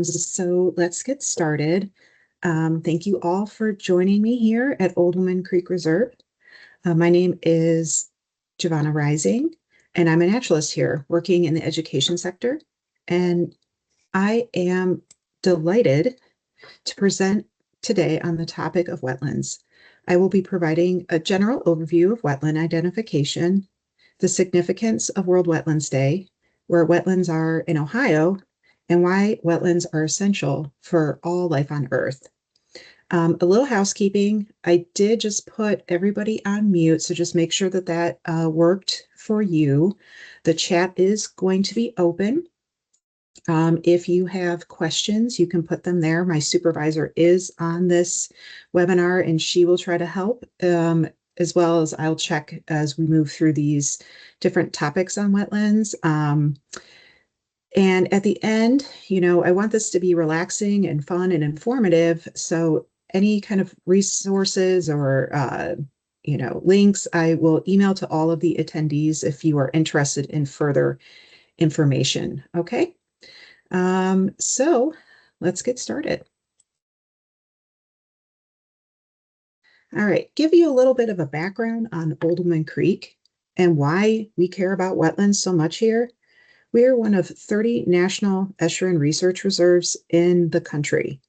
So let's get started. Thank you all for joining me here at Old Woman Creek Reserve. My name is Giovanna Reising, and I'm a naturalist here working in the education sector. And I am delighted to present today on the topic of wetlands. I will be providing a general overview of wetland identification, the significance of World Wetlands Day, where wetlands are in Ohio, and why wetlands are essential for all life on Earth. A little housekeeping. I did just put everybody on mute, so just make sure that that worked for you. The chat is going to be open. If you have questions, you can put them there. My supervisor is on this webinar, and she will try to help, as well as I'll check as we move through these different topics on wetlands. And at the end, I want this to be relaxing and fun and informative. So any kind of resources or, links, I will email to all of the attendees if you are interested in further information. Okay. So let's get started. All right, give you a little bit of a background on Old Woman Creek and why we care about wetlands so much here. We are one of 30 national estuarine research reserves in the country.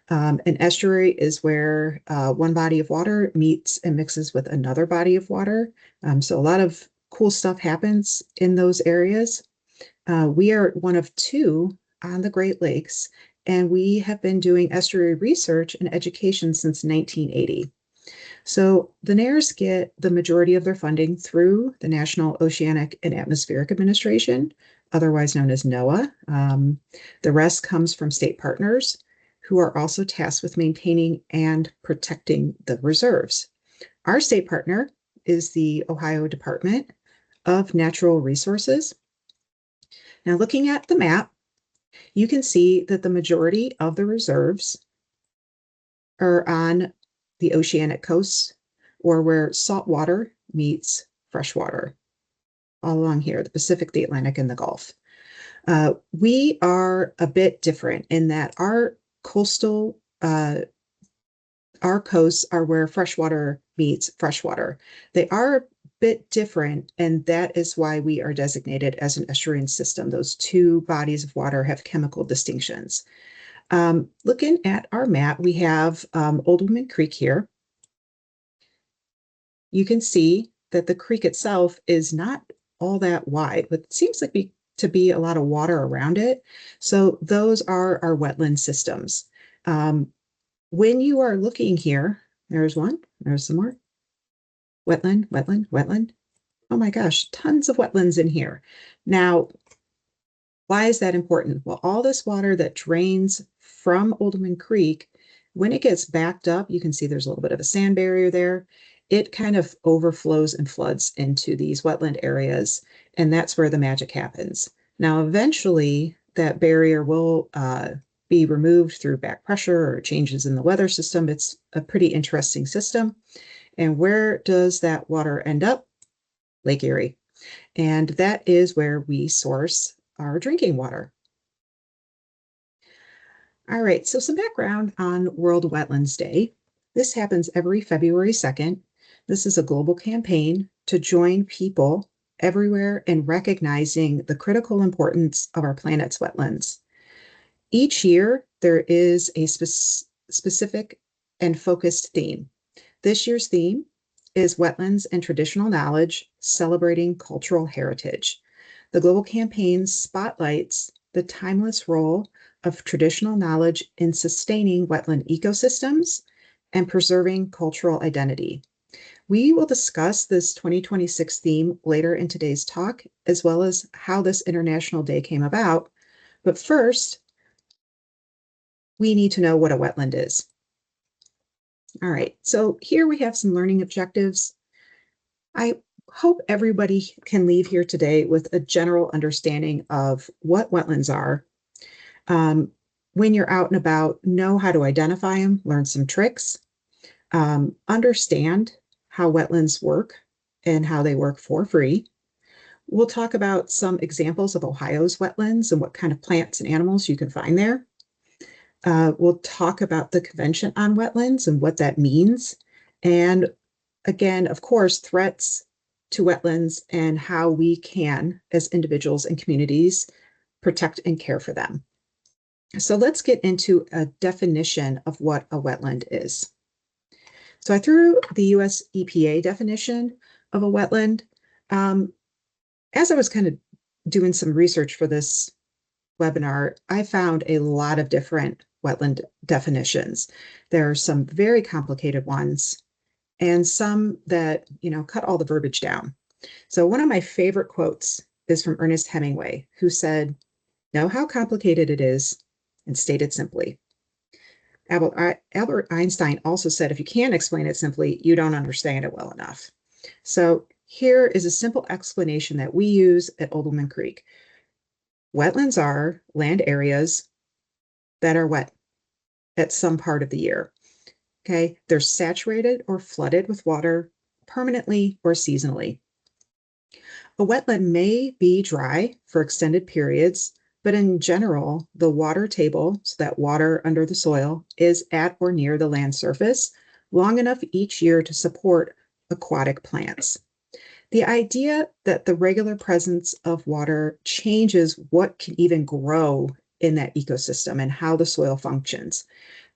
An estuary is where one body of water meets and mixes with another body of water. So a lot of cool stuff happens in those areas. We are one of two on the Great Lakes, and we have been doing estuary research and education since 1980. So the NARS get the majority of their funding through the National Oceanic and Atmospheric Administration, otherwise known as NOAA. The rest comes from state partners who are also tasked with maintaining and protecting the reserves. Our state partner is the Ohio Department of Natural Resources. Now, looking at the map, you can see that the majority of the reserves are on the oceanic coasts, or where salt water meets fresh water, all along here, the Pacific, the Atlantic, and the Gulf. We are a bit different in that our coasts are where freshwater meets freshwater. They are a bit different, and that is why we are designated as an estuarine system. Those two bodies of water have chemical distinctions. Looking at our map, we have Old Woman Creek here. You can see that the creek itself is not all that wide, but it seems like to be a lot of water around it. So those are our wetland systems. When you are looking here, there's one, there's some more. Wetland, wetland, wetland. Oh my gosh, tons of wetlands in here. Now, why is that important? Well, all this water that drains from Old Woman Creek, when it gets backed up, you can see there's a little bit of a sand barrier there. It kind of overflows and floods into these wetland areas, and that's where the magic happens. Now, eventually, that barrier will be removed through back pressure or changes in the weather system. It's a pretty interesting system. And where does that water end up? Lake Erie. And that is where we source our drinking water. All right, so some background on World Wetlands Day. This happens every February 2nd. This is a global campaign to join people everywhere in recognizing the critical importance of our planet's wetlands. Each year, there is a specific and focused theme. This year's theme is Wetlands and Traditional Knowledge, Celebrating Cultural Heritage. The global campaign spotlights the timeless role of traditional knowledge in sustaining wetland ecosystems and preserving cultural identity. We will discuss this 2026 theme later in today's talk, as well as how this International Day came about. But first, we need to know what a wetland is. All right, so here we have some learning objectives. I hope everybody can leave here today with a general understanding of what wetlands are. When you're out and about, know how to identify them, learn some tricks, understand how wetlands work and how they work for free. We'll talk about some examples of Ohio's wetlands and what kind of plants and animals you can find there. We'll talk about the Convention on Wetlands and what that means. And again, of course, threats to wetlands and how we can, as individuals and communities, protect and care for them. So let's get into a definition of what a wetland is. So I threw the US EPA definition of a wetland. As I was kind of doing some research for this webinar, I found a lot of different wetland definitions. There are some very complicated ones and some that, cut all the verbiage down. So one of my favorite quotes is from Ernest Hemingway, who said, "Know how complicated it is and state it simply." Albert Einstein also said, if you can't explain it simply, you don't understand it well enough. So here is a simple explanation that we use at Oldman Creek. Wetlands are land areas that are wet at some part of the year. Okay, they're saturated or flooded with water permanently or seasonally. A wetland may be dry for extended periods, but in general, the water table, so that water under the soil, is at or near the land surface long enough each year to support aquatic plants. The idea that the regular presence of water changes what can even grow in that ecosystem and how the soil functions.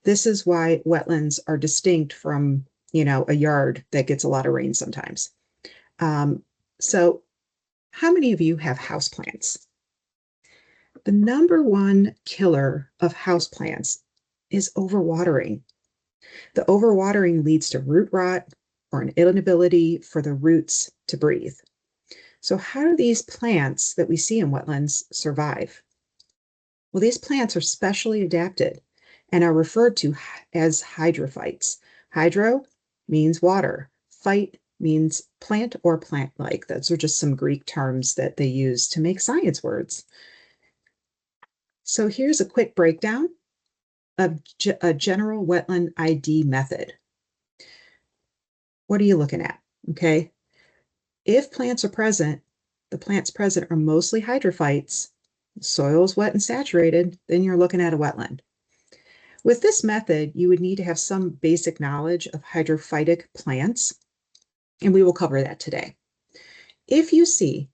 This is why wetlands are distinct from, a yard that gets a lot of rain sometimes. So how many of you have houseplants? The number one killer of houseplants is overwatering. The overwatering leads to root rot or an inability for the roots to breathe. So how do these plants that we see in wetlands survive? Well, these plants are specially adapted and are referred to as hydrophytes. Hydro means water. Phyte means plant or plant-like. Those are just some Greek terms that they use to make science words. So here's a quick breakdown of a general wetland ID method. What are you looking at? Okay. If plants are present, the plants present are mostly hydrophytes, soil is wet and saturated, then you're looking at a wetland. With this method, you would need to have some basic knowledge of hydrophytic plants, and we will cover that today. If you see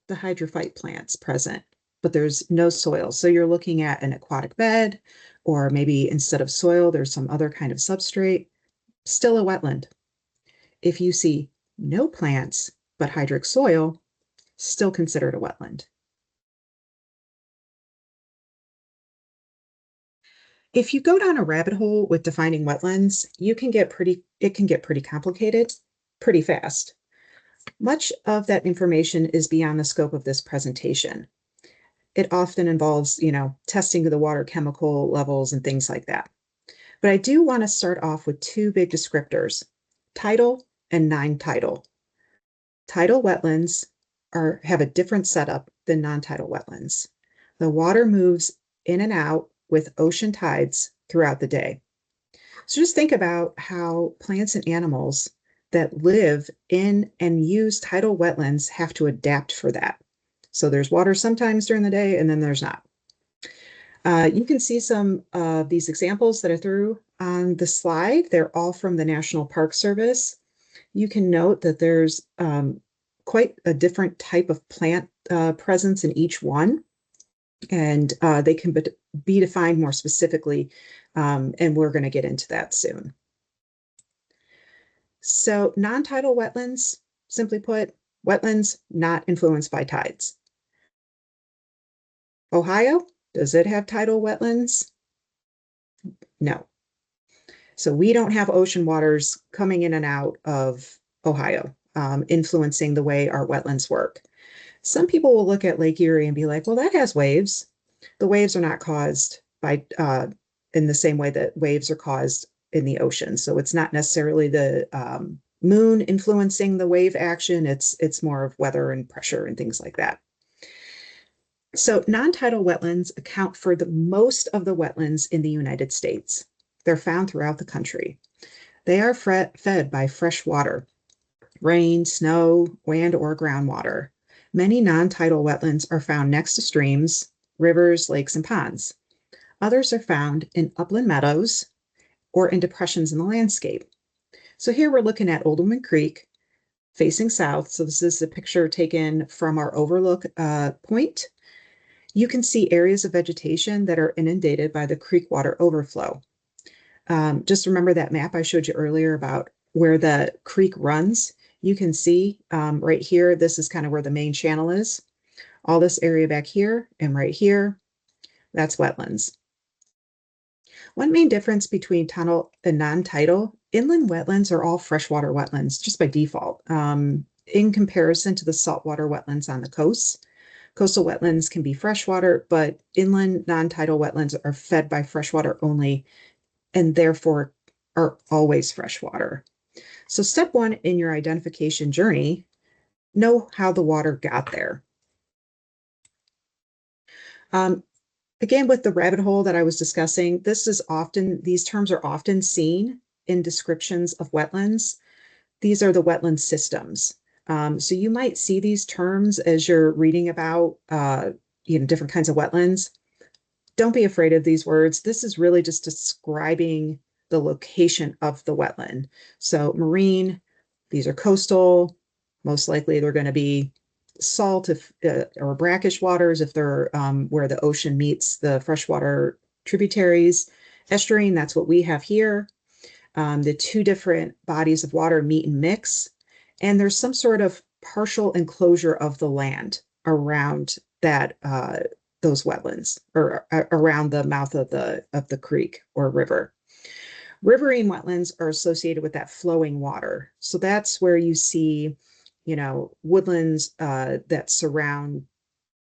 the hydrophyte plants present, but there's no soil, so you're looking at an aquatic bed, or maybe instead of soil, there's some other kind of substrate, still a wetland. If you see no plants, but hydric soil, still considered a wetland. If you go down a rabbit hole with defining wetlands, it can get pretty complicated pretty fast. Much of that information is beyond the scope of this presentation. It often involves, testing of the water chemical levels and things like that. But I do want to start off with two big descriptors, tidal and non-tidal. Tidal wetlands have a different setup than non-tidal wetlands. The water moves in and out with ocean tides throughout the day. So just think about how plants and animals that live in and use tidal wetlands have to adapt for that. So there's water sometimes during the day and then there's not. You can see some of these examples that I threw on the slide. They're all from the National Park Service. You can note that there's quite a different type of plant presence in each one, and they can be defined more specifically, and we're going to get into that soon. So non-tidal wetlands, simply put, wetlands not influenced by tides. Ohio, does it have tidal wetlands? No. So we don't have ocean waters coming in and out of Ohio, influencing the way our wetlands work. Some people will look at Lake Erie and be like, well, that has waves. The waves are not caused by in the same way that waves are caused in the ocean. So it's not necessarily the moon influencing the wave action. It's more of weather and pressure and things like that. So non-tidal wetlands account for the most of the wetlands in the United States. They're found throughout the country. They are fed by fresh water, rain, snow, and or groundwater. Many non-tidal wetlands are found next to streams, rivers, lakes, and ponds. Others are found in upland meadows or in depressions in the landscape. So here we're looking at Oldman Creek facing south. So this is a picture taken from our overlook point. You can see areas of vegetation that are inundated by the creek water overflow. Just remember that map I showed you earlier about where the creek runs. You can see right here, this is kind of where the main channel is. All this area back here and right here, that's wetlands. One main difference between tidal and non-tidal, inland wetlands are all freshwater wetlands just by default. In comparison to the saltwater wetlands on the coast, coastal wetlands can be freshwater, but inland non-tidal wetlands are fed by freshwater only and therefore are always freshwater. So step one in your identification journey, know how the water got there. Again, with the rabbit hole that I was discussing, these terms are often seen in descriptions of wetlands. These are the wetland systems. So you might see these terms as you're reading about different kinds of wetlands. Don't be afraid of these words. This is really just describing the location of the wetland. So marine, these are coastal. Most likely they're going to be salt or brackish waters if they're where the ocean meets the freshwater tributaries. Estuarine, that's what we have here. The two different bodies of water meet and mix, and there's some sort of partial enclosure of the land around that those wetlands or around the mouth of the creek or river. Riverine wetlands are associated with that flowing water. So that's where you see, woodlands that surround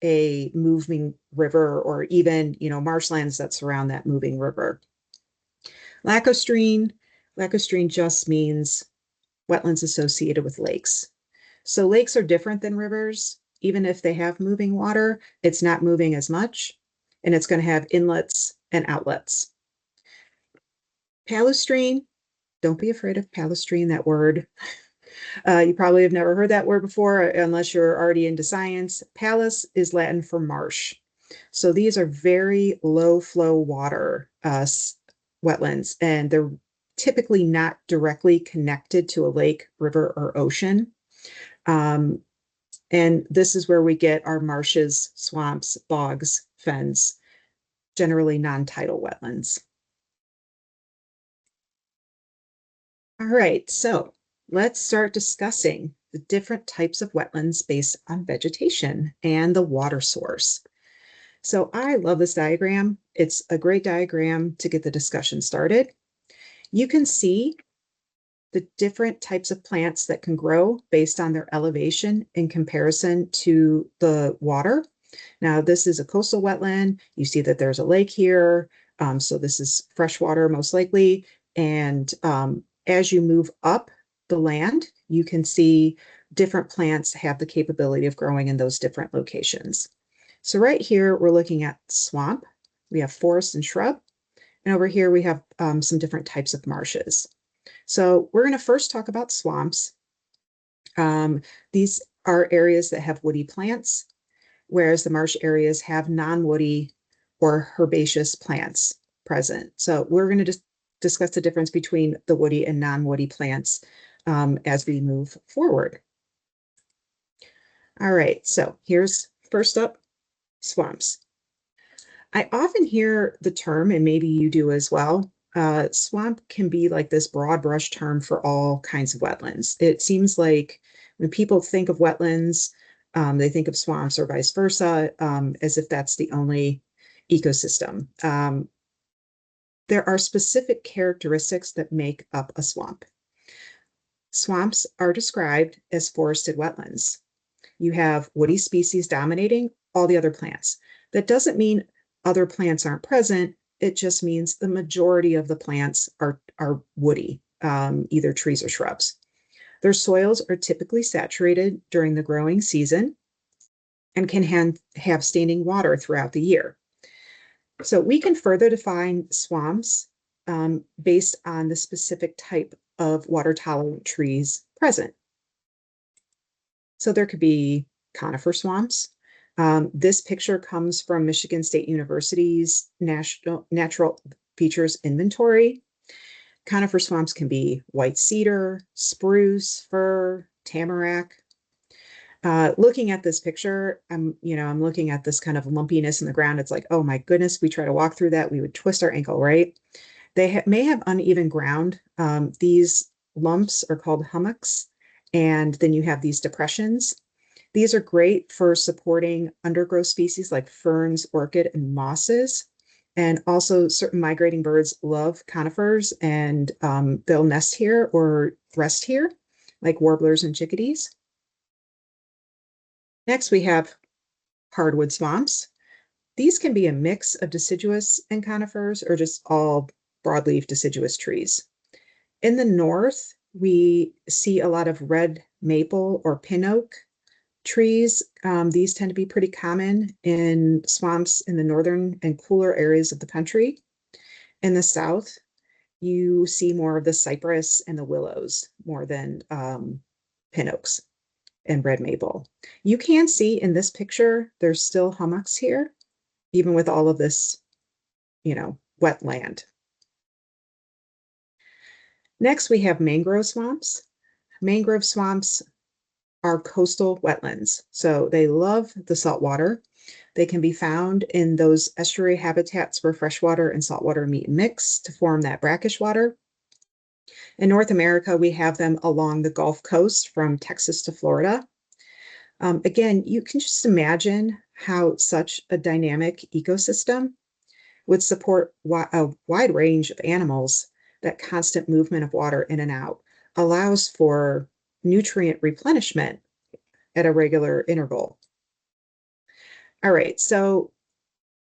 a moving river, or even, marshlands that surround that moving river. Lacustrine just means wetlands associated with lakes. So lakes are different than rivers. Even if they have moving water, it's not moving as much, and it's going to have inlets and outlets. Palustrine, don't be afraid of palustrine, that word. You probably have never heard that word before unless you're already into science. Palus is Latin for marsh. So these are very low flow water wetlands, and they're typically not directly connected to a lake, river, or ocean. And this is where we get our marshes, swamps, bogs, fens, generally non-tidal wetlands. All right, so let's start discussing the different types of wetlands based on vegetation and the water source. So I love this diagram. It's a great diagram to get the discussion started. You can see the different types of plants that can grow based on their elevation in comparison to the water. Now, this is a coastal wetland. You see that there's a lake here. So this is freshwater, most likely. And as you move up the land, you can see different plants have the capability of growing in those different locations. So right here, we're looking at swamp. We have forest and shrub. And over here, we have some different types of marshes. So we're going to first talk about swamps. These are areas that have woody plants, whereas the marsh areas have non-woody or herbaceous plants present. So we're going to just discuss the difference between the woody and non-woody plants as we move forward. All right, so here's first up, swamps. I often hear the term, and maybe you do as well, swamp can be like this broad brush term for all kinds of wetlands. It seems like when people think of wetlands, they think of swamps or vice versa, as if that's the only ecosystem. There are specific characteristics that make up a swamp. Swamps are described as forested wetlands. You have woody species dominating all the other plants. That doesn't mean other plants aren't present. It just means the majority of the plants are woody, either trees or shrubs. Their soils are typically saturated during the growing season and can have standing water throughout the year. So we can further define swamps based on the specific type of water-tolerant trees present. So there could be conifer swamps. This picture comes from Michigan State University's Natural Features Inventory. Conifer swamps can be white cedar, spruce, fir, tamarack. Looking at this picture, I'm looking at this kind of lumpiness in the ground. It's like, oh my goodness, we try to walk through that, we would twist our ankle, right? They may have uneven ground. These lumps are called hummocks, and then you have these depressions. These are great for supporting undergrowth species like ferns, orchid, and mosses. And also certain migrating birds love conifers, and they'll nest here or rest here, like warblers and chickadees. Next, we have hardwood swamps. These can be a mix of deciduous and conifers or just all broadleaf deciduous trees. In the north, we see a lot of red maple or pin oak trees. These tend to be pretty common in swamps in the northern and cooler areas of the country. In the south, you see more of the cypress and the willows more than pin oaks and red maple. You can see in this picture, there's still hummocks here, even with all of this, wet land. Next, we have mangrove swamps. Mangrove swamps are coastal wetlands, so they love the salt water. They can be found in those estuary habitats where freshwater and saltwater meet and mix to form that brackish water. In North America, we have them along the Gulf Coast from Texas to Florida. Again, you can just imagine how such a dynamic ecosystem would support a wide range of animals. That constant movement of water in and out allows for nutrient replenishment at a regular interval. All right, so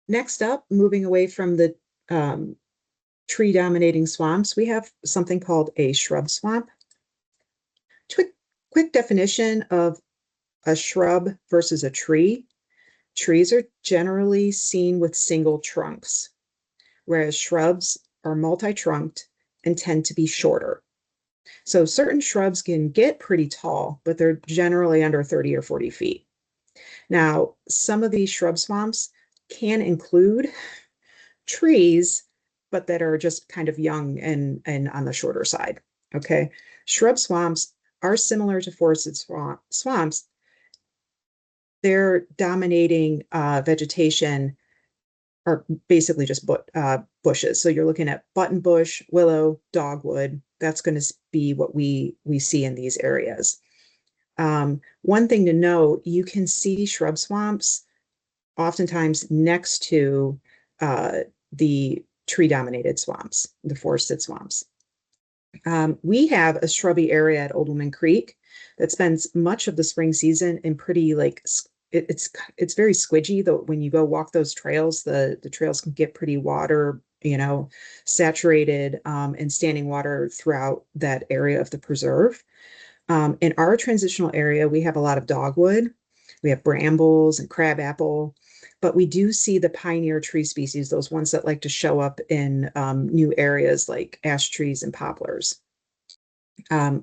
next up, moving away from the tree-dominating swamps, we have something called a shrub swamp. Quick definition of a shrub versus a tree. Trees are generally seen with single trunks, whereas shrubs are multi-trunked and tend to be shorter. So certain shrubs can get pretty tall, but they're generally under 30 or 40 feet. Now, some of these shrub swamps can include trees, but that are just kind of young and on the shorter side. Okay. Shrub swamps are similar to forested swamps. Their dominating vegetation are basically just bushes. So you're looking at buttonbush, willow, dogwood. That's going to be what we see in these areas. One thing to note, you can see shrub swamps oftentimes next to the tree-dominated swamps, the forested swamps. We have a shrubby area at Old Woman Creek that spends much of the spring season in pretty it's very squidgy, though. When you go walk those trails, the trails can get pretty water, saturated, and standing water throughout that area of the preserve. In our transitional area, we have a lot of dogwood, we have brambles and crabapple, but we do see the pioneer tree species, those ones that like to show up in new areas like ash trees and poplars. I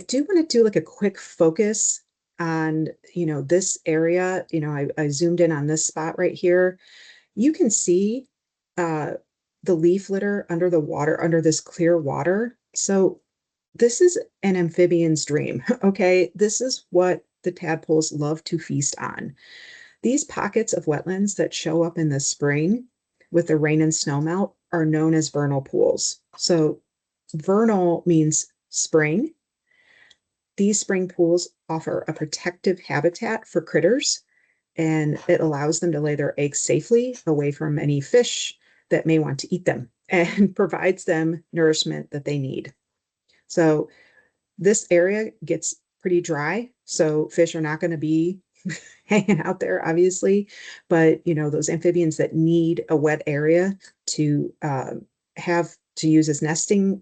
do want to do like a quick focus on, this area. I zoomed in on this spot right here. You can see the leaf litter under the water, under this clear water. So this is an amphibian's dream, okay? This is what the tadpoles love to feast on. These pockets of wetlands that show up in the spring with the rain and snow melt are known as vernal pools. So vernal means spring. These spring pools offer a protective habitat for critters, and it allows them to lay their eggs safely away from any fish that may want to eat them, and provides them nourishment that they need. So this area gets pretty dry, so fish are not going to be hanging out there, obviously, but those amphibians that need a wet area to have to use as nesting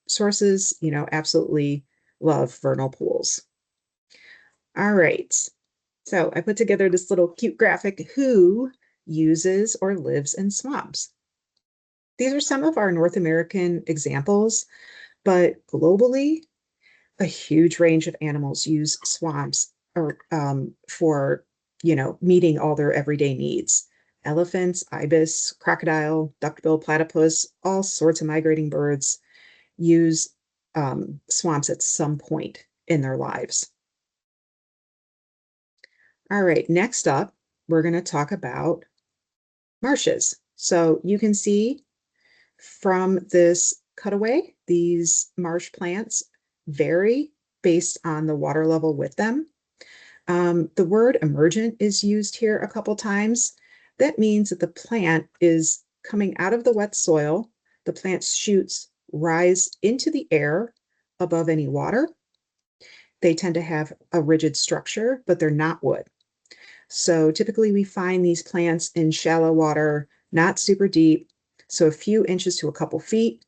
sources, absolutely love vernal pools. All right, so I put together this little cute graphic. Who uses or lives in swamps? These are some of our North American examples, but globally, a huge range of animals use swamps for meeting all their everyday needs. Elephants, ibis, crocodile, duckbill, platypus, all sorts of migrating birds use swamps at some point in their lives. All right, next up, we're going to talk about marshes. So you can see from this cutaway, these marsh plants vary based on the water level with them. The word emergent is used here a couple times. That means that the plant is coming out of the wet soil. The plant's shoots rise into the air above any water. They tend to have a rigid structure, but they're not wood. So typically we find these plants in shallow water, not super deep, so a few inches to a couple feet.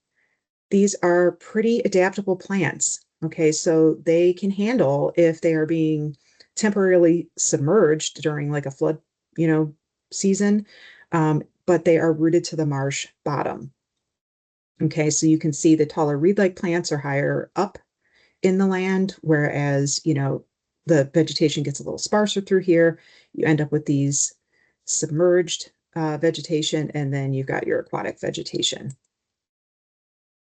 These are pretty adaptable plants. Okay, so they can handle if they are being temporarily submerged during like a flood, season, but they are rooted to the marsh bottom. Okay, so you can see the taller reed-like plants are higher up in the land, whereas, the vegetation gets a little sparser through here. You end up with these submerged vegetation, and then you've got your aquatic vegetation.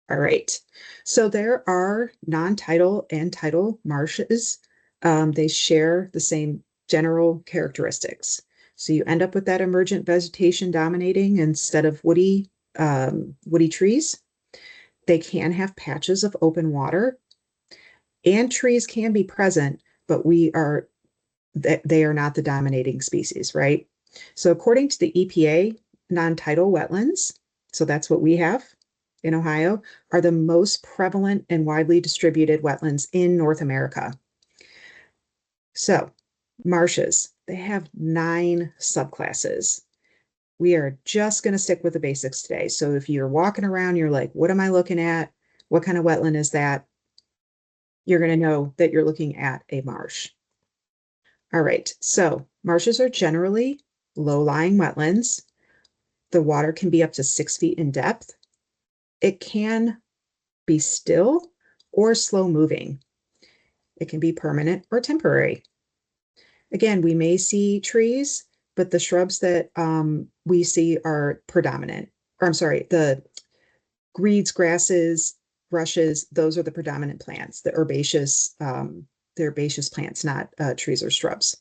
All right, so there are non-tidal and tidal marshes. They share the same general characteristics. So you end up with that emergent vegetation dominating instead of woody trees. They can have patches of open water, and trees can be present, but they are not the dominating species, right? So according to the EPA, non-tidal wetlands, so that's what we have in Ohio, are the most prevalent and widely distributed wetlands in North America. So marshes, they have 9 subclasses. We are just going to stick with the basics today. So if you're walking around, you're like, what am I looking at? What kind of wetland is that? You're going to know that you're looking at a marsh. All right, so marshes are generally low-lying wetlands. The water can be up to 6 feet in depth. It can be still or slow moving. It can be permanent or temporary. Again, we may see trees, but the shrubs that we see are predominant. Or I'm sorry, the reeds, grasses, rushes, those are the predominant plants, the herbaceous plants, not trees or shrubs.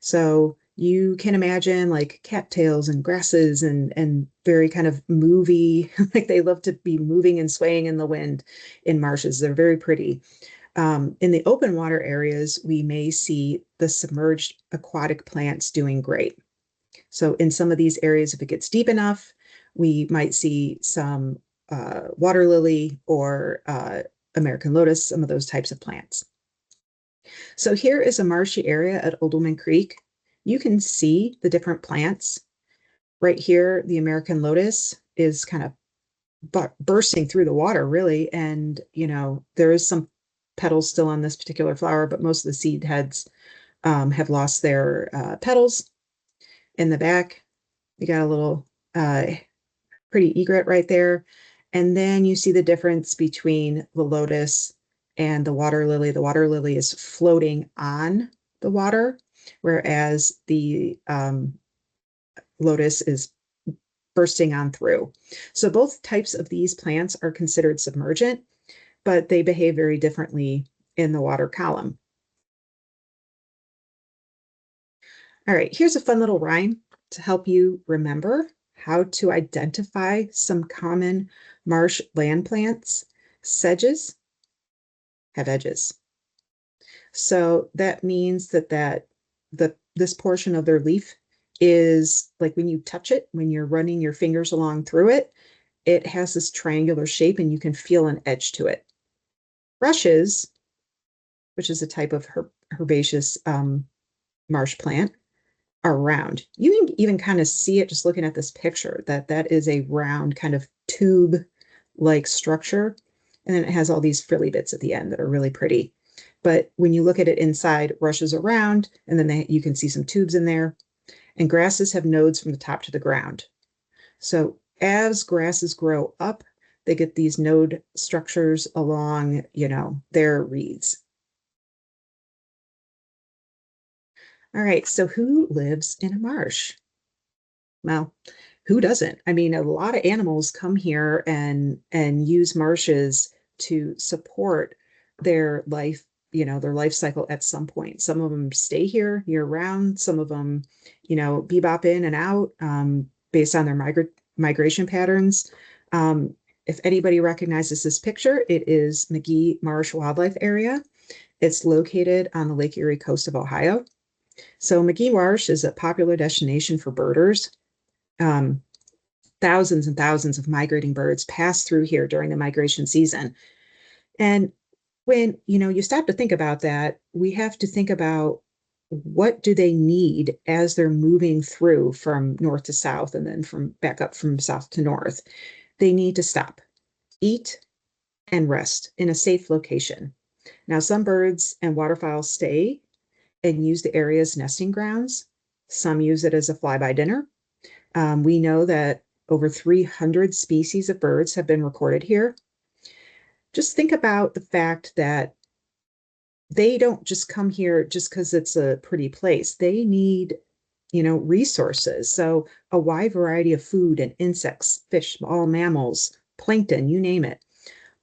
So you can imagine like cattails and grasses and very kind of movie, like they love to be moving and swaying in the wind in marshes. They're very pretty. In the open water areas, we may see the submerged aquatic plants doing great. So in some of these areas, if it gets deep enough, we might see some water lily or American lotus, some of those types of plants. So here is a marshy area at Oldleman Creek. You can see the different plants. Right here, the American lotus is kind of bursting through the water, really. And, there is some petals still on this particular flower, but most of the seed heads have lost their petals. In the back, you got a little pretty egret right there. And then you see the difference between the lotus and the water lily. The water lily is floating on the water, whereas the lotus is bursting on through. So both types of these plants are considered submergent, but they behave very differently in the water column. All right, here's a fun little rhyme to help you remember how to identify some common marsh land plants. Sedges have edges. So that means that this portion of their leaf is like when you touch it, when you're running your fingers along through it, it has this triangular shape and you can feel an edge to it. Rushes, which is a type of herbaceous marsh plant, are round. You can even kind of see it just looking at this picture that is a round kind of tube-like structure. And then it has all these frilly bits at the end that are really pretty. But when you look at it inside, rushes are round, and then you can see some tubes in there. And grasses have nodes from the top to the ground. So as grasses grow up, they get these node structures along, their reeds. All right, so who lives in a marsh? Well, who doesn't? I mean, a lot of animals come here and use marshes to support their life, their life cycle at some point. Some of them stay here year round. Some of them, bebop in and out based on their migration patterns. Um, if anybody recognizes this picture, it is McGee Marsh Wildlife Area. It's located on the Lake Erie coast of Ohio. So McGee Marsh is a popular destination for birders. Um, Thousands and thousands of migrating birds pass through here during the migration season. And when you stop to think about that, we have to think about what do they need as they're moving through from north to south and then from back up from south to north. They need to stop, eat, and rest in a safe location. Now, some birds and waterfowl stay and use the area as nesting grounds. Some use it as a fly-by dinner. We know that over 300 species of birds have been recorded here. Just think about the fact that they don't just come here just because it's a pretty place. They need, resources. So a wide variety of food and insects, fish, small mammals, plankton, you name it.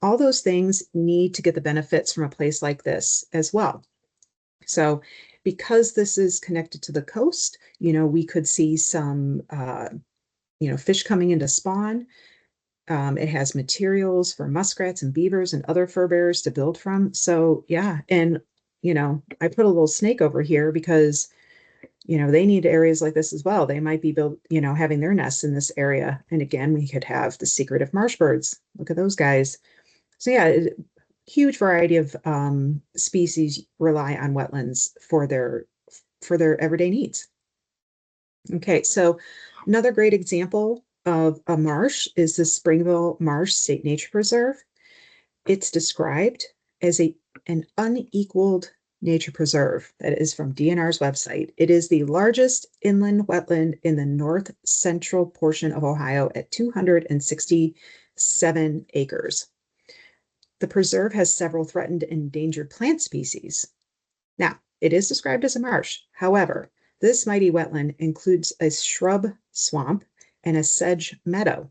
All those things need to get the benefits from a place like this as well. So because this is connected to the coast, we could see some, fish coming into spawn. It has materials for muskrats and beavers and other fur bearers to build from. So yeah, and I put a little snake over here because they need areas like this as well. They might be built, having their nests in this area. And again, we could have the secretive marsh birds. Look at those guys. So yeah, huge variety of species rely on wetlands for their everyday needs. Okay, so another great example of a marsh is the Springville Marsh State Nature Preserve. It's described as an unequaled nature preserve. That is from DNR's website. It is the largest inland wetland in the north central portion of Ohio at 267 acres. The preserve has several threatened and endangered plant species. Now, it is described as a marsh. However, this mighty wetland includes a shrub swamp and a sedge meadow.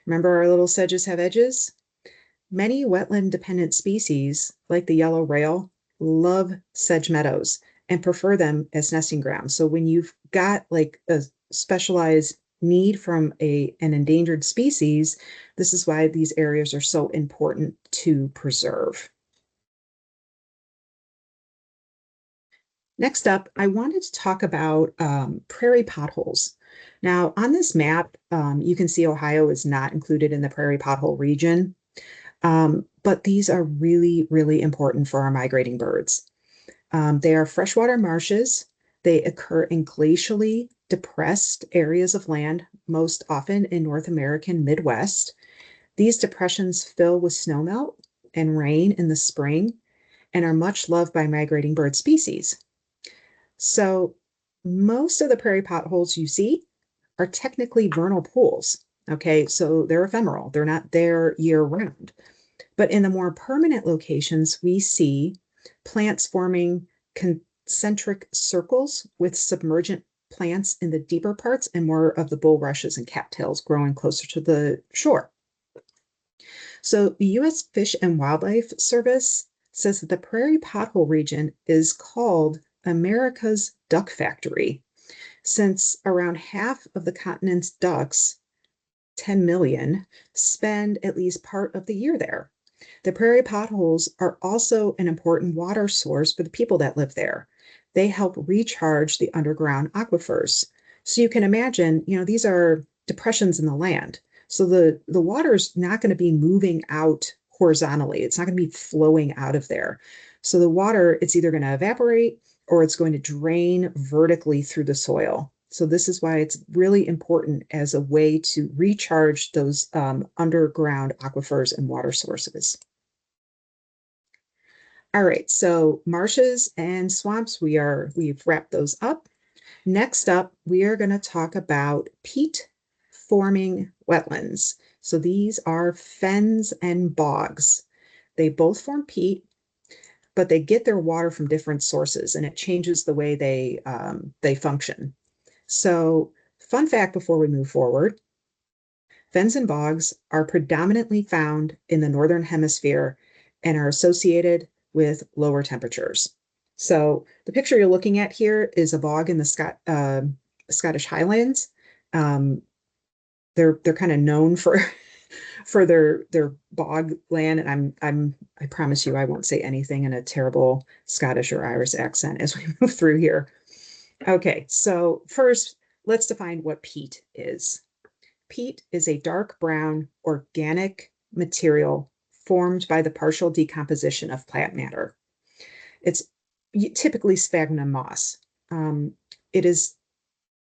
Remember our little sedges have edges? Many wetland-dependent species, like the yellow rail, love sedge meadows and prefer them as nesting grounds. So when you've got like a specialized need from an endangered species, this is why these areas are so important to preserve. Next up, I wanted to talk about prairie potholes. Now, on this map, you can see Ohio is not included in the prairie pothole region, but these are really, really important for our migrating birds. They are freshwater marshes. They occur in glacially depressed areas of land, most often in North American Midwest. These depressions fill with snowmelt and rain in the spring and are much loved by migrating bird species. So most of the prairie potholes you see are technically vernal pools. Okay, so they're ephemeral. They're not there year round. But in the more permanent locations, we see plants forming concentric circles with submergent plants in the deeper parts and more of the bulrushes and cattails growing closer to the shore. So the U.S. Fish and Wildlife Service says that the prairie pothole region is called America's Duck Factory, since around half of the continent's ducks, 10 million, spend at least part of the year there. The prairie potholes are also an important water source for the people that live there. They help recharge the underground aquifers. So you can imagine, these are depressions in the land. So the water is not going to be moving out horizontally. It's not going to be flowing out of there. So the water, it's either going to evaporate or it's going to drain vertically through the soil. So this is why it's really important as a way to recharge those underground aquifers and water sources. All right, so marshes and swamps, we've wrapped those up. Next up, we are going to talk about peat forming wetlands. So these are fens and bogs. They both form peat. but they get their water from different sources, and it changes the way they function. So, fun fact before we move forward, fens and bogs are predominantly found in the northern hemisphere and are associated with lower temperatures. So the picture you're looking at here is a bog in the Scottish Highlands. Um, they're kind of known for for their bog land, and I promise you I won't say anything in a terrible Scottish or Irish accent as we move through here. Okay, so first let's define what peat is. Peat is a dark brown organic material formed by the partial decomposition of plant matter. It's typically sphagnum moss. Um, it is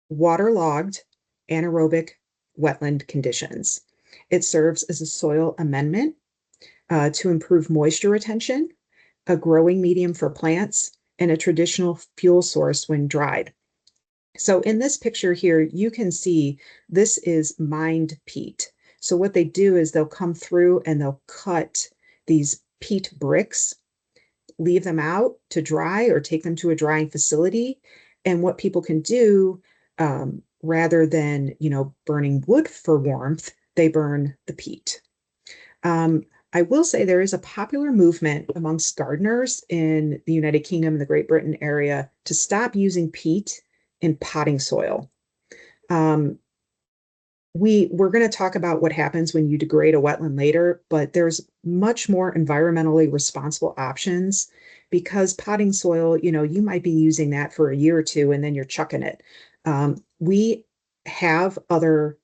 waterlogged, anaerobic wetland conditions. It serves as a soil amendment to improve moisture retention, a growing medium for plants, and a traditional fuel source when dried. So in this picture here, you can see this is mined peat. So what they do is they'll come through and they'll cut these peat bricks, leave them out to dry or take them to a drying facility. And what people can do, rather than, burning wood for warmth, they burn the peat. I will say there is a popular movement amongst gardeners in the United Kingdom and the Great Britain area to stop using peat in potting soil. We're going to talk about what happens when you degrade a wetland later, but there's much more environmentally responsible options because potting soil, you might be using that for a year or two and then you're chucking it. We have other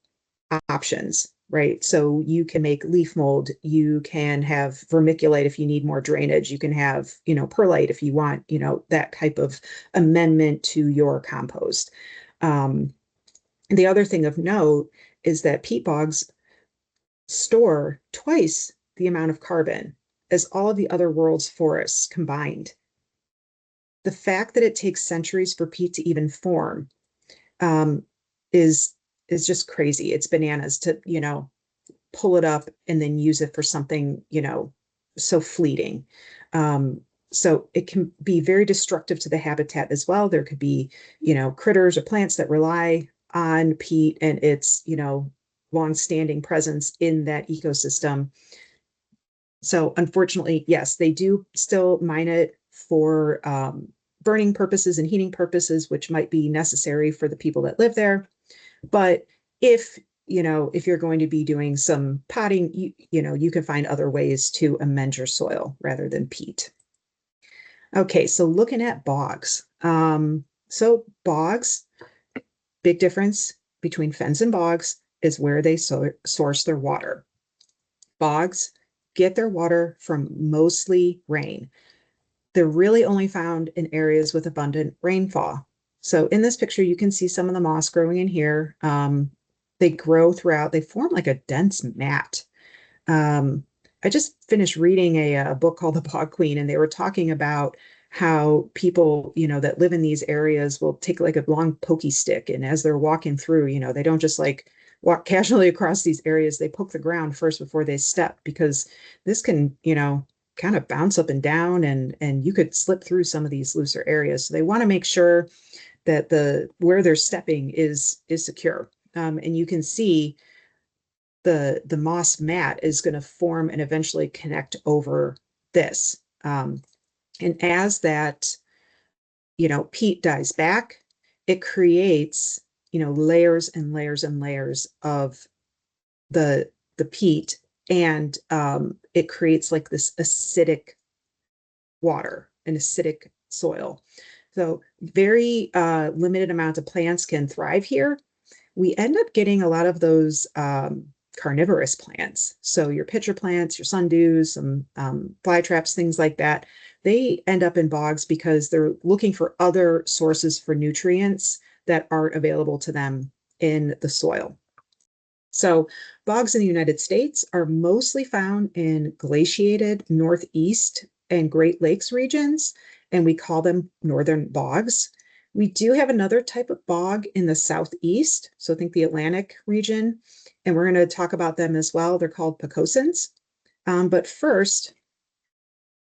options, right? So you can make leaf mold, you can have vermiculite if you need more drainage, you can have, perlite if you want, that type of amendment to your compost. The other thing of note is that peat bogs store twice the amount of carbon as all of the other world's forests combined. The fact that it takes centuries for peat to even form um, is just crazy. It's bananas to, pull it up and then use it for something, so fleeting. So it can be very destructive to the habitat as well. There could be, critters or plants that rely on peat and its, long-standing presence in that ecosystem. So unfortunately, yes, they do still mine it for burning purposes and heating purposes, which might be necessary for the people that live there. But if you're going to be doing some potting, you can find other ways to amend your soil rather than peat. Okay, so looking at bogs. So bogs, big difference between fens and bogs is where they source their water. Bogs get their water from mostly rain. They're really only found in areas with abundant rainfall. So in this picture, you can see some of the moss growing in here. They grow throughout, they form like a dense mat. I just finished reading a book called The Bog Queen, and they were talking about how people, that live in these areas will take like a long pokey stick, and as they're walking through, they don't just like walk casually across these areas. They poke the ground first before they step, because this can, kind of bounce up and down, and you could slip through some of these looser areas. So they want to make sure that where they're stepping is secure. And you can see the moss mat is going to form and eventually connect over this. And as that, peat dies back, it creates, layers and layers and layers of the peat, and it creates like this acidic water, an acidic soil. So very limited amount of plants can thrive here. We end up getting a lot of those carnivorous plants. So your pitcher plants, your sundews, some fly traps, things like that. They end up in bogs because they're looking for other sources for nutrients that aren't available to them in the soil. So bogs in the United States are mostly found in glaciated Northeast and Great Lakes regions, and we call them northern bogs. We do have another type of bog in the Southeast, so think the Atlantic region, and we're going to talk about them as well. They're called pocosins. But first,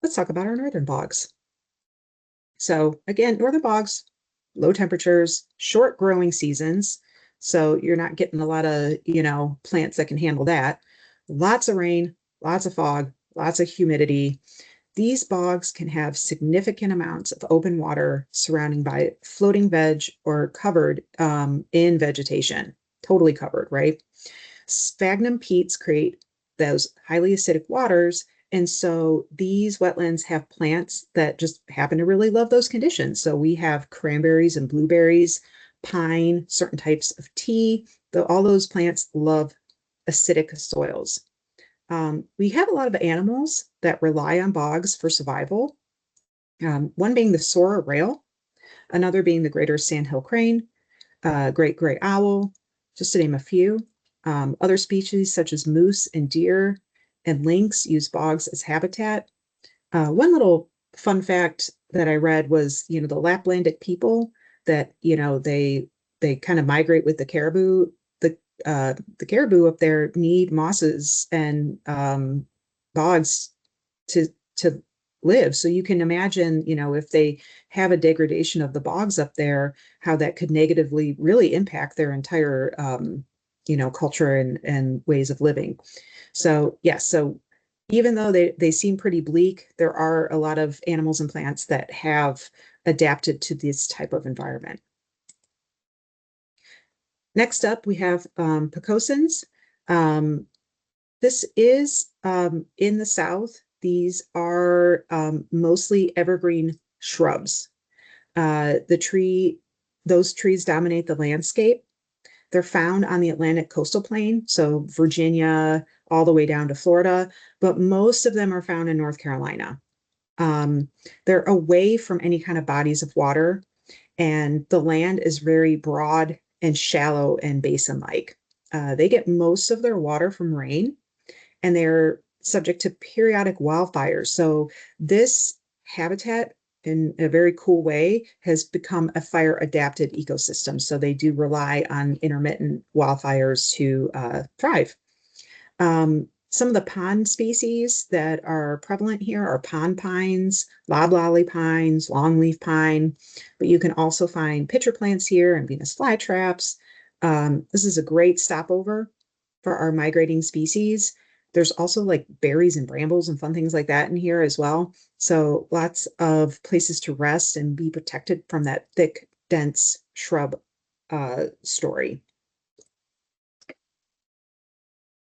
let's talk about our northern bogs. So again, northern bogs, low temperatures, short growing seasons. So you're not getting a lot of, plants that can handle that. Lots of rain, lots of fog, lots of humidity. These bogs can have significant amounts of open water surrounding by floating veg or covered in vegetation, totally covered, right? Sphagnum peats create those highly acidic waters. And so these wetlands have plants that just happen to really love those conditions. So we have cranberries and blueberries, pine, certain types of tea. All those plants love acidic soils. We have a lot of animals that rely on bogs for survival. One being the Sora rail, another being the greater sandhill crane, great gray owl, just to name a few. Other species such as moose and deer and lynx use bogs as habitat. One little fun fact that I read was, the Laplandic people that, they kind of migrate with the caribou. The caribou up there need mosses and bogs to to live. So you can imagine, if they have a degradation of the bogs up there, how that could negatively really impact their entire, culture and ways of living. So yes, so even though they seem pretty bleak, there are a lot of animals and plants that have adapted to this type of environment. Next up, we have precocins. This is in the South. These are mostly evergreen shrubs. Those trees dominate the landscape. They're found on the Atlantic coastal plain, so Virginia all the way down to Florida, but most of them are found in North Carolina. They're away from any kind of bodies of water, and the land is very broad and shallow and basin-like. They get most of their water from rain, and they're subject to periodic wildfires. So this habitat, in a very cool way, has become a fire adapted ecosystem. So they do rely on intermittent wildfires to thrive. Some of the pond species that are prevalent here are pond pines, loblolly pines, longleaf pine, but you can also find pitcher plants here and Venus flytraps. This is a great stopover for our migrating species. There's also like berries and brambles and fun things like that in here as well. So lots of places to rest and be protected from that thick, dense shrub story.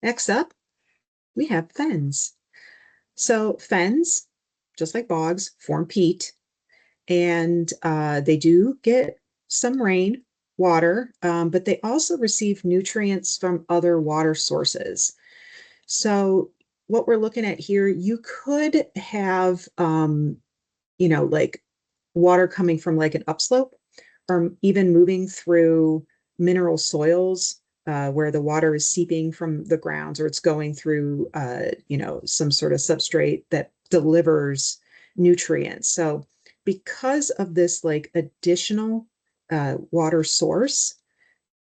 Next up, we have fens. So fens, just like bogs, form peat, and they do get some rain, water, but they also receive nutrients from other water sources. So what we're looking at here, you could have, like water coming from like an upslope, or even moving through mineral soils where the water is seeping from the grounds, or it's going through, some sort of substrate that delivers nutrients. So because of this like additional water source,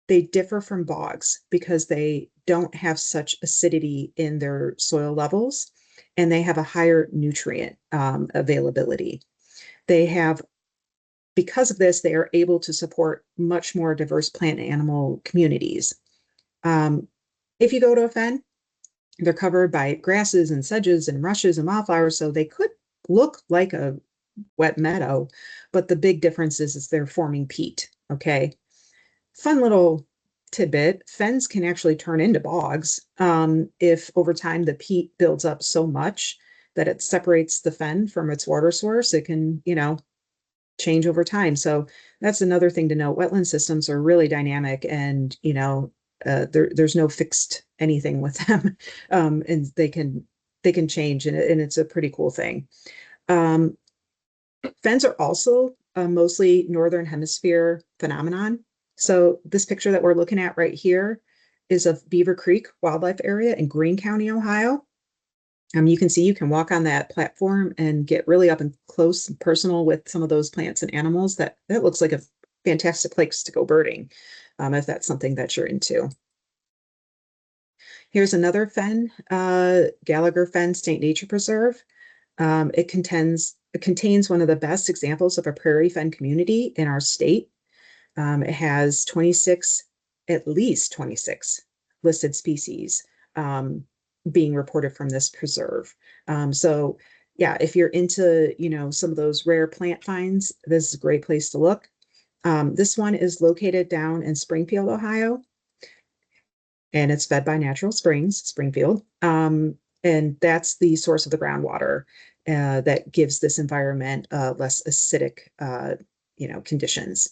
they differ from bogs because they don't have such acidity in their soil levels, and they have a higher nutrient availability. They have, because of this, they are able to support much more diverse plant and animal communities. If you go to a fen, they're covered by grasses and sedges and rushes and wildflowers, so they could look like a wet meadow, but the big difference is they're forming peat, okay? Fun little tidbit, fens can actually turn into bogs if over time the peat builds up so much that it separates the fen from its water source. It can, change over time. So that's another thing to note. Wetland systems are really dynamic, and there's no fixed anything with them, and they can change, and it's a pretty cool thing. Um, Fens are also a mostly northern hemisphere phenomenon. So this picture that we're looking at right here is of Beaver Creek Wildlife Area in Greene County, Ohio. You can see you can walk on that platform and get really up and close and personal with some of those plants and animals. That looks like a fantastic place to go birding, if that's something that you're into. Here's another fen, Gallagher Fen State Nature Preserve. It contains one of the best examples of a prairie fen community in our state. It has at least 26 listed species um, being reported from this preserve. So yeah, if you're into, some of those rare plant finds, this is a great place to look. This one is located down in Springfield, Ohio, and it's fed by natural springs, Springfield. And that's the source of the groundwater that gives this environment less acidic, conditions.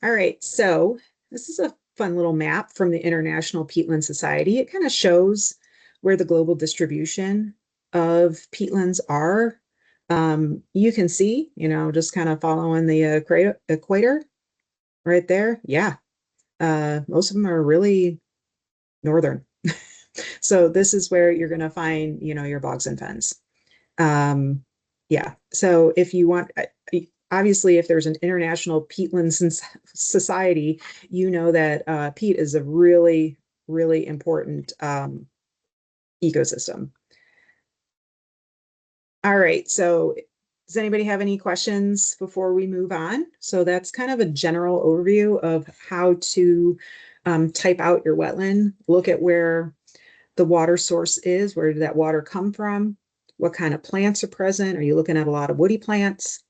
All right, so this is a fun little map from the International Peatland Society. It kind of shows where the global distribution of peatlands are. You can see, just kind of following the equator right there. Yeah, most of them are really northern. So this is where you're going to find, your bogs and fens. Yeah. So if you want, obviously, if there's an international peatland society, you know that peat is a really, really important ecosystem. All right. So does anybody have any questions before we move on? So that's kind of a general overview of how to type out your wetland, look at where the water source is, where did that water come from, what kind of plants are present. Are you looking at a lot of woody plants?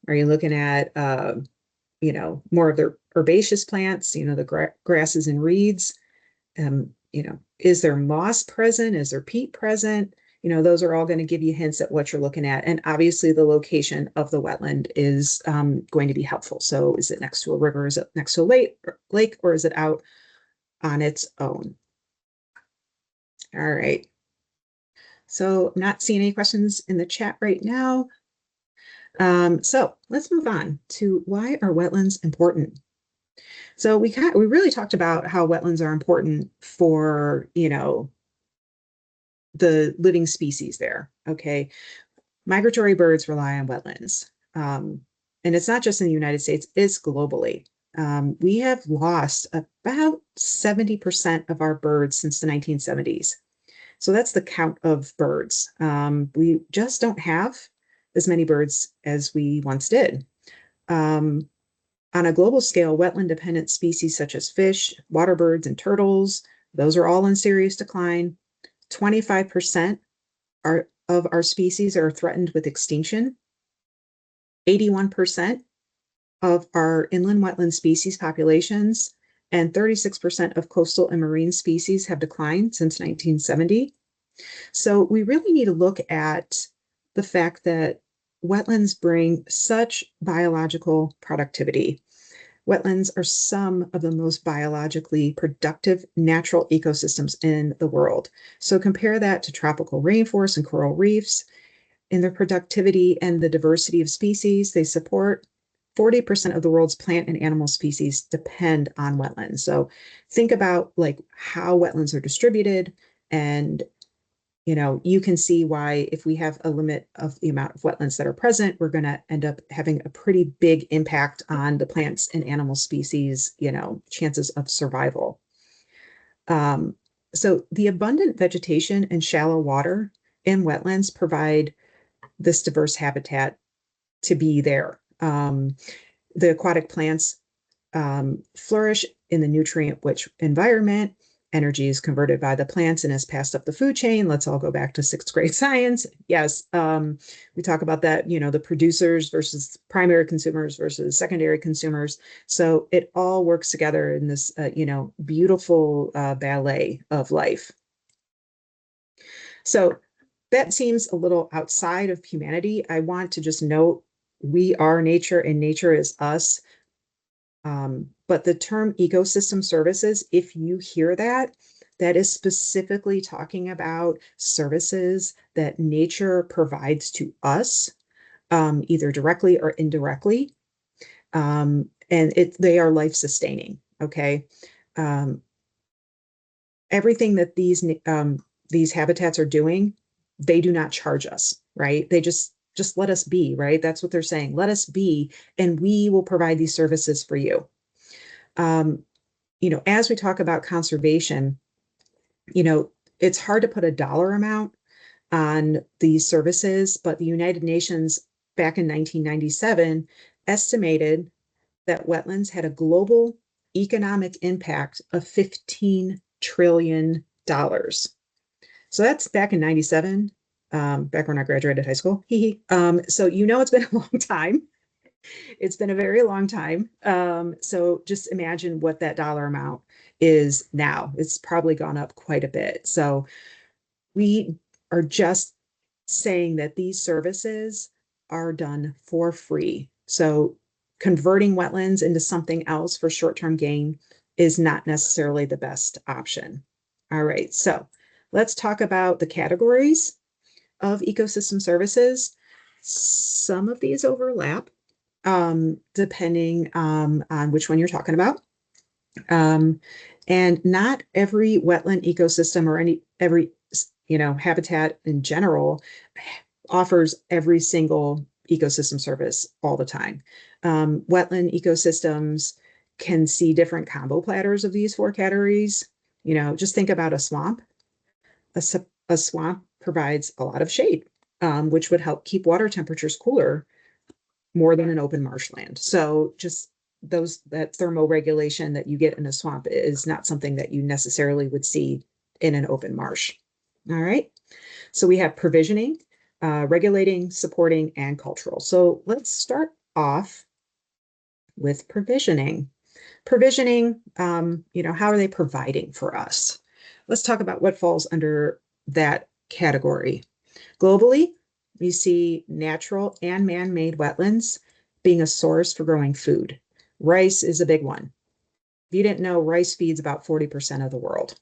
Are you looking at, more of the herbaceous plants, the grasses and reeds? Is there moss present? Is there peat present? Those are all going to give you hints at what you're looking at. And obviously the location of the wetland is going to be helpful. So is it next to a river? Is it next to a lake, or is it out on its own? All right. So not seeing any questions in the chat right now. So let's move on to why are wetlands important? So we really talked about how wetlands are important for, the living species there. Okay. Migratory birds rely on wetlands. And it's not just in the United States, it's globally. We have lost about 70% of our birds since the 1970s. So that's the count of birds. We just don't have as many birds as we once did. On a global scale, wetland-dependent species such as fish, water birds, and turtles, those are all in serious decline. 25% of our species are threatened with extinction. 81% of our inland wetland species populations and 36% of coastal and marine species have declined since 1970. So we really need to look at the fact that wetlands bring such biological productivity. Wetlands are some of the most biologically productive natural ecosystems in the world. So compare that to tropical rainforests and coral reefs. In their productivity and the diversity of species they support, 40% of the world's plant and animal species depend on wetlands. So think about like how wetlands are distributed, and you can see why if we have a limit of the amount of wetlands that are present, we're going to end up having a pretty big impact on the plants and animal species, chances of survival. So the abundant vegetation and shallow water in wetlands provide this diverse habitat to be there. The aquatic plants flourish in the nutrient-rich environment. Energy is converted by the plants and is passed up the food chain. Let's all go back to sixth grade science. Yes, we talk about that, the producers versus primary consumers versus secondary consumers. So it all works together in this, beautiful ballet of life. So that seems a little outside of humanity. I want to just note we are nature and nature is us. But the term ecosystem services, if you hear that, that is specifically talking about services that nature provides to us, either directly or indirectly. And they are life sustaining. Okay. Everything that these habitats are doing, they do not charge us, right? They just let us be, right? That's what they're saying. Let us be, and we will provide these services for you. As we talk about conservation, it's hard to put a dollar amount, on these services, but the United Nations back in 1997 estimated that wetlands had a global economic impact of $15 trillion. So that's back in 97, back when I graduated high school. So it's been a long time. It's been a very long time. So just imagine what that dollar amount is now. It's probably gone up quite a bit. So we are just saying that these services are done for free. So converting wetlands into something else for short-term gain is not necessarily the best option. All right, so let's talk about the categories of ecosystem services. Some of these overlap, depending on which one you're talking about. And not every wetland ecosystem or every habitat in general offers every single ecosystem service all the time. Wetland ecosystems can see different combo platters of these four categories. Just think about a swamp. A swamp provides a lot of shade, which would help keep water temperatures cooler more than an open marshland. So just that thermoregulation that you get in a swamp is not something that you necessarily would see in an open marsh. All right. So we have provisioning, regulating, supporting, and cultural. So let's start off with provisioning. Provisioning, how are they providing for us? Let's talk about what falls under that category. Globally, we see natural and man-made wetlands being a source for growing food. Rice is a big one. If you didn't know, rice feeds about 40% of the world.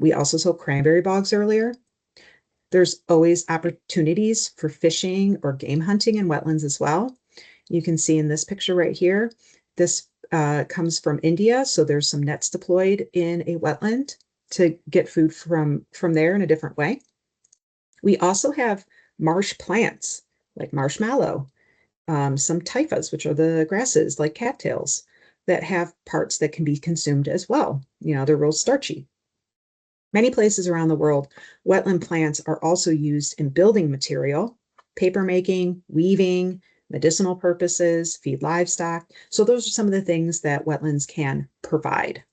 We also saw cranberry bogs earlier. There's always opportunities for fishing or game hunting in wetlands as well. You can see in this picture right here, this comes from India. So there's some nets deployed in a wetland to get food from there in a different way. We also have marsh plants like marshmallow, some typhas, which are the grasses like cattails that have parts that can be consumed as well. They're real starchy. Many places around the world, wetland plants are also used in building material, paper making, weaving, medicinal purposes, feed livestock. So those are some of the things that wetlands can provide.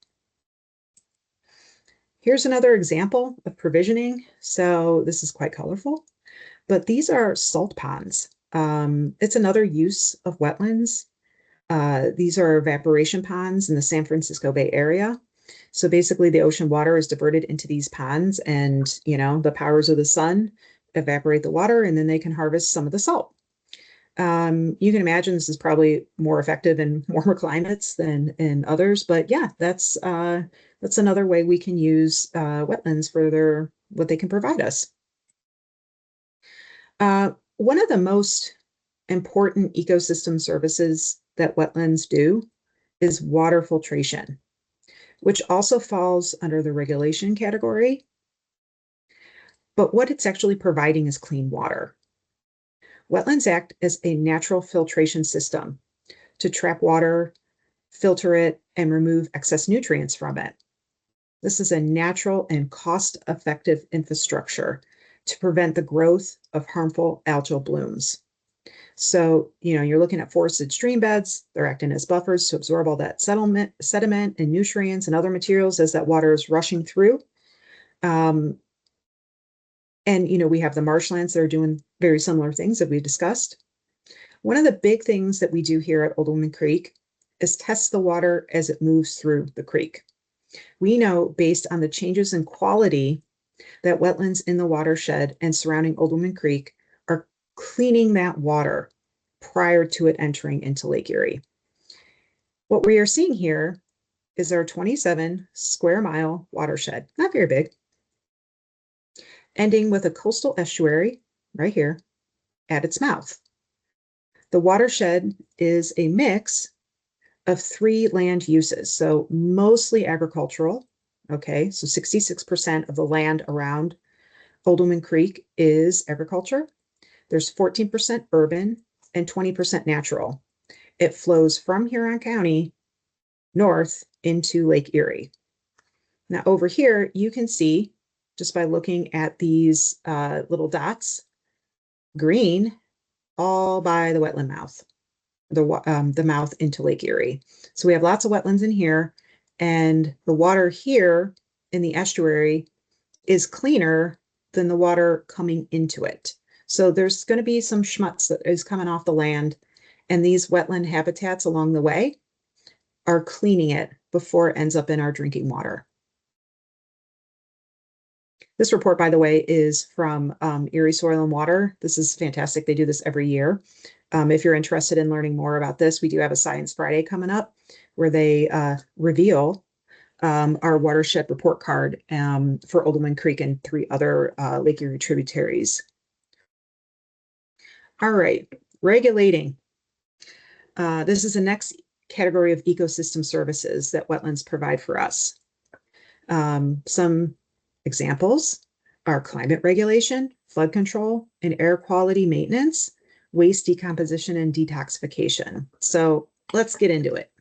Here's another example of provisioning. So this is quite colorful, but these are salt ponds. It's another use of wetlands. These are evaporation ponds in the San Francisco Bay Area. So basically the ocean water is diverted into these ponds and, the powers of the sun evaporate the water and then they can harvest some of the salt. You can imagine this is probably more effective in warmer climates than in others, but yeah, that's another way we can use wetlands for what they can provide us. One of the most important ecosystem services that wetlands do is water filtration, which also falls under the regulation category. But what it's actually providing is clean water. Wetlands act as a natural filtration system to trap water, filter it, and remove excess nutrients from it. This is a natural and cost-effective infrastructure to prevent the growth of harmful algal blooms. So, you're looking at forested stream beds. They're acting as buffers to absorb all that sediment and nutrients and other materials as that water is rushing through. And, we have the marshlands that are doing very similar things that we discussed. One of the big things that we do here at Old Woman Creek is test the water as it moves through the creek. We know based on the changes in quality that wetlands in the watershed and surrounding Old Woman Creek are cleaning that water prior to it entering into Lake Erie. What we are seeing here is our 27 square mile watershed, not very big, ending with a coastal estuary right here at its mouth. The watershed is a mix of 3 land uses, so mostly agricultural. Okay, so 66% of the land around Old Woman Creek is agriculture. There's 14% urban and 20% natural. It flows from Huron County north into Lake Erie. Now over here, you can see just by looking at these little dots. Green, all by the wetland mouth, the mouth into Lake Erie. So we have lots of wetlands in here, and the water here in the estuary is cleaner than the water coming into it. So there's going to be some schmutz that is coming off the land, and these wetland habitats along the way are cleaning it before it ends up in our drinking water. This report, by the way, is from Erie Soil and Water. This is fantastic. They do this every year. If you're interested in learning more about this, we do have a Science Friday coming up where they reveal our watershed report card for Oldman Creek and 3 other Lake Erie tributaries. All right, regulating. This is the next category of ecosystem services that wetlands provide for us. Some examples are climate regulation, flood control, and air quality maintenance, waste decomposition, and detoxification. So let's get into it.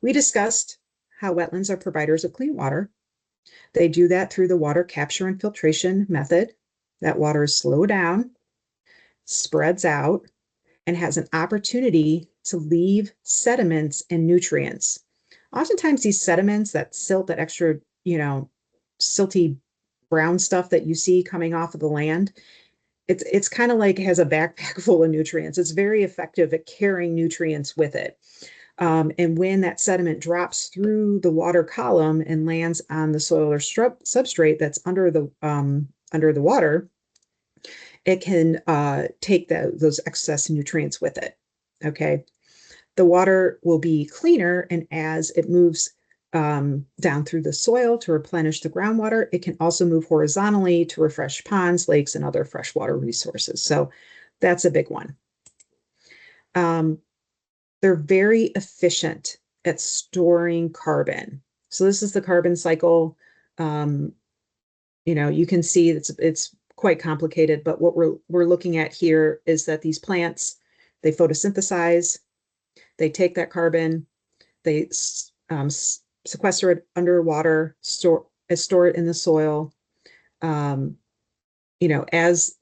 We discussed how wetlands are providers of clean water. They do that through the water capture and filtration method. That water is slowed down, spreads out, and has an opportunity to leave sediments and nutrients. Oftentimes these sediments, that silt, that extra, silty brown stuff that you see coming off of the land, it's kind of like has a backpack full of nutrients. It's very effective at carrying nutrients with it. And when that sediment drops through the water column and lands on the soil or substrate that's under the water, it can take those excess nutrients with it. Okay. The water will be cleaner, and as it moves down through the soil to replenish the groundwater, it can also move horizontally to refresh ponds, lakes, and other freshwater resources. So that's a big one. They're very efficient at storing carbon. So this is the carbon cycle. You can see it's quite complicated, but what we're looking at here is that these plants, they photosynthesize, they take that carbon, they sequester it underwater, store it in the soil. As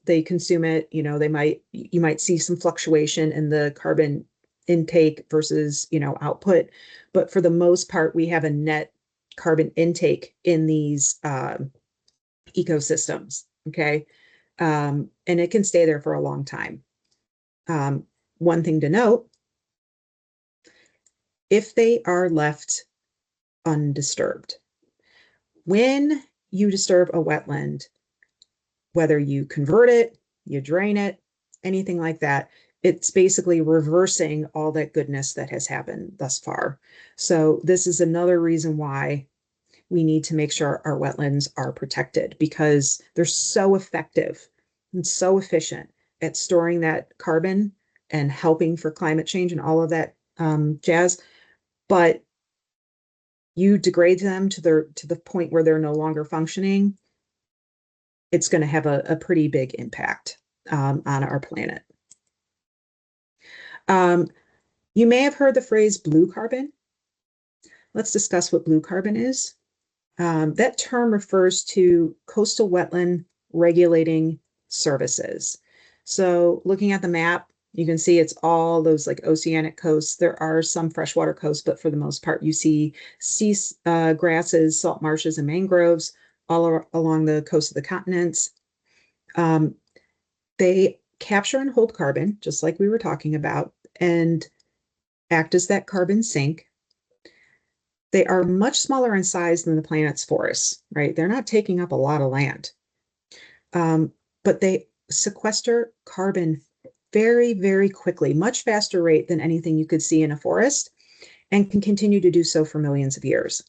they consume it, you might see some fluctuation in the carbon intake versus, output. But for the most part, we have a net carbon intake in these ecosystems. Okay. And it can stay there for a long time. One thing to note, if they are left undisturbed, when you disturb a wetland, whether you convert it, you drain it, anything like that, it's basically reversing all that goodness that has happened thus far. So this is another reason why we need to make sure our wetlands are protected, because they're so effective and so efficient at storing that carbon and helping for climate change and all of that jazz. But you degrade them to the point where they're no longer functioning, it's going to have a pretty big impact on our planet. You may have heard the phrase blue carbon. Let's discuss what blue carbon is. That term refers to coastal wetland regulating services. So looking at the map, you can see it's all those like oceanic coasts. There are some freshwater coasts, but for the most part, you see sea grasses, salt marshes, and mangroves all along the coast of the continents. They capture and hold carbon, just like we were talking about, and act as that carbon sink. They are much smaller in size than the planet's forests, right? They're not taking up a lot of land. But they sequester carbon very, very quickly, much faster rate than anything you could see in a forest, and can continue to do so for millions of years.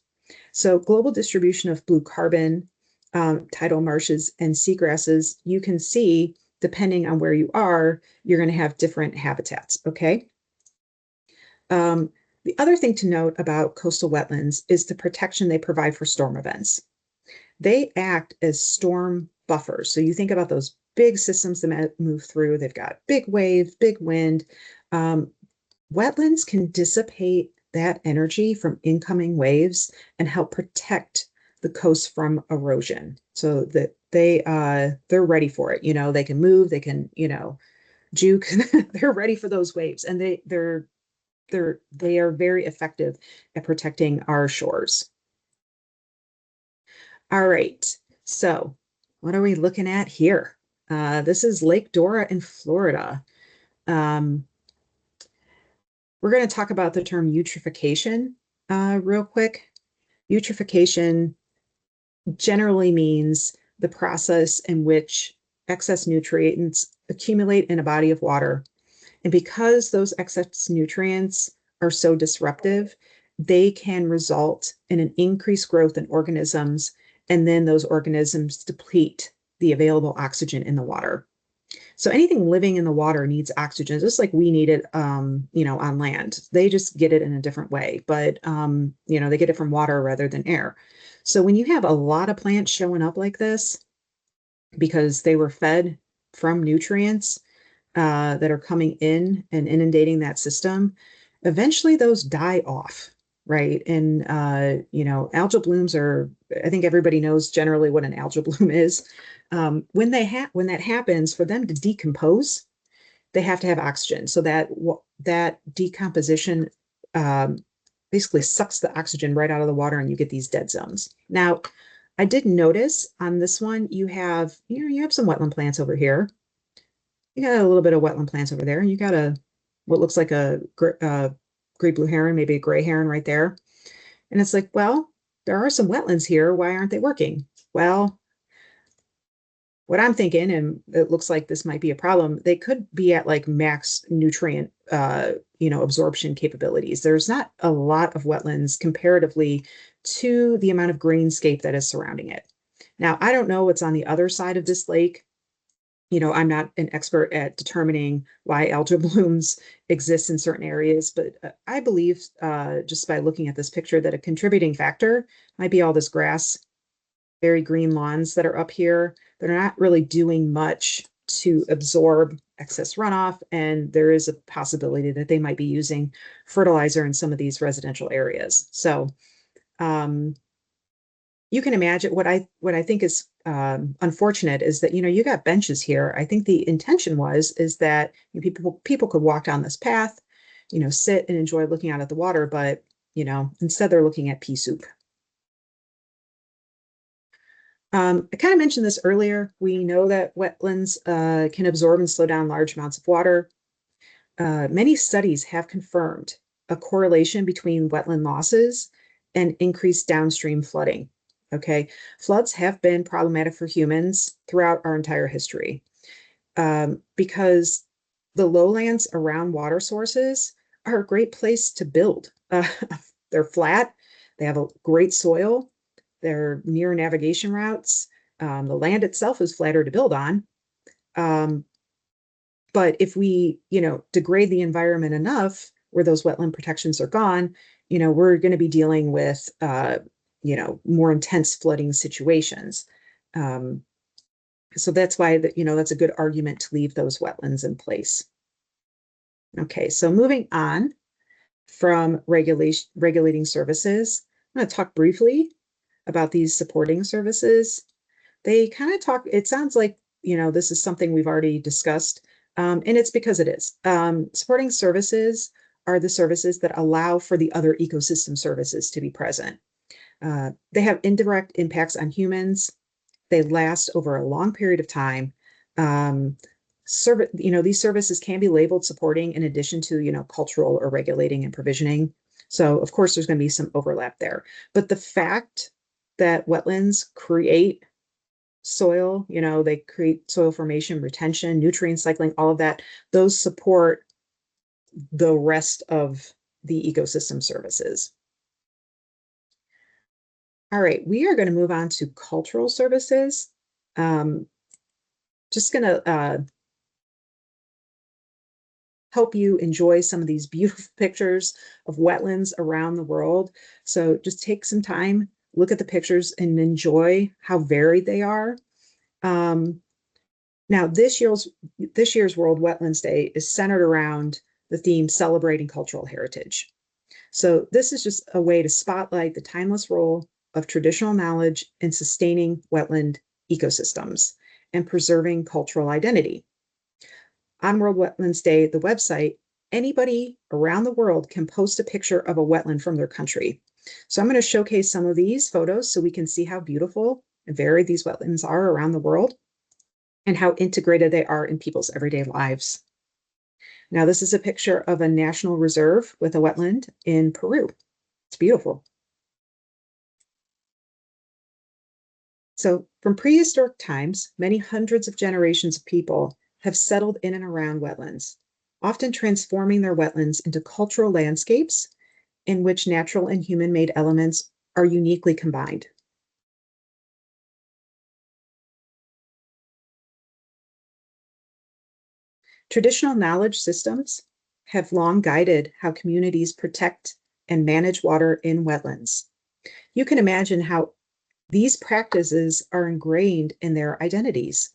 So global distribution of blue carbon, tidal marshes, and seagrasses, you can see, depending on where you are, you're going to have different habitats, okay? The other thing to note about coastal wetlands is the protection they provide for storm events. They act as storm buffers. So you think about those big systems that move through, they've got big waves, big wind. Wetlands can dissipate that energy from incoming waves and help protect the coast from erosion, so that they're ready for it. They can move, they can, juke. They're ready for those waves, and they are very effective at protecting our shores. All right, so what are we looking at here? This is Lake Dora in Florida. Um, we're going to talk about the term eutrophication real quick. Eutrophication generally means the process in which excess nutrients accumulate in a body of water. And because those excess nutrients are so disruptive, they can result in an increased growth in organisms, and then those organisms deplete the available oxygen in the water. So anything living in the water needs oxygen, just like we need it, on land. They just get it in a different way, but they get it from water rather than air. So when you have a lot of plants showing up like this, because they were fed from nutrients that are coming in and inundating that system, eventually those die off, right? And algal blooms are, I think everybody knows generally what an algal bloom is. When that happens, for them to decompose, they have to have oxygen. So that decomposition basically sucks the oxygen right out of the water, and you get these dead zones. Now, I did notice on this one, you have some wetland plants over here. You got a little bit of wetland plants over there, and you got what looks like a great blue heron, maybe a gray heron right there. And it's like, well, there are some wetlands here. Why aren't they working? Well, what I'm thinking, and it looks like this might be a problem, they could be at like max nutrient absorption capabilities. There's not a lot of wetlands comparatively to the amount of greenscape that is surrounding it. Now, I don't know what's on the other side of this lake. I'm not an expert at determining why algal blooms exist in certain areas, but I believe just by looking at this picture that a contributing factor might be all this grass, very green lawns that are up here that are not really doing much to absorb excess runoff, and there is a possibility that they might be using fertilizer in some of these residential areas. So you can imagine what I think is unfortunate is that you got benches here. I think the intention is that people could walk down this path, sit and enjoy looking out at the water, but instead they're looking at pea soup. I kind of mentioned this earlier. We know that wetlands can absorb and slow down large amounts of water. Many studies have confirmed a correlation between wetland losses and increased downstream flooding. Okay, floods have been problematic for humans throughout our entire history because the lowlands around water sources are a great place to build. They're flat, they have a great soil, they're near navigation routes. The land itself is flatter to build on. But if we, degrade the environment enough where those wetland protections are gone, we're going to be dealing with more intense flooding situations. So that's why that's a good argument to leave those wetlands in place. Okay, so moving on from regulating services, I'm going to talk briefly about these supporting services. They kind of talk, it sounds like, this is something we've already discussed, and it's because it is. Supporting services are the services that allow for the other ecosystem services to be present. They have indirect impacts on humans. They last over a long period of time. These services can be labeled supporting in addition to, cultural or regulating and provisioning. So of course, there's going to be some overlap there. But the fact that wetlands create soil, they create soil formation, retention, nutrient cycling, all of that, those support the rest of the ecosystem services. All right, we are going to move on to cultural services. Just going to help you enjoy some of these beautiful pictures of wetlands around the world. So just take some time, look at the pictures, and enjoy how varied they are. Now, this year's World Wetlands Day is centered around the theme celebrating cultural heritage. So this is just a way to spotlight the timeless role of traditional knowledge in sustaining wetland ecosystems and preserving cultural identity. On World Wetlands Day, the website, anybody around the world can post a picture of a wetland from their country. So I'm going to showcase some of these photos so we can see how beautiful and varied these wetlands are around the world and how integrated they are in people's everyday lives. Now, this is a picture of a national reserve with a wetland in Peru. It's beautiful. So from prehistoric times, many hundreds of generations of people have settled in and around wetlands, often transforming their wetlands into cultural landscapes in which natural and human-made elements are uniquely combined. Traditional knowledge systems have long guided how communities protect and manage water in wetlands. You can imagine how these practices are ingrained in their identities.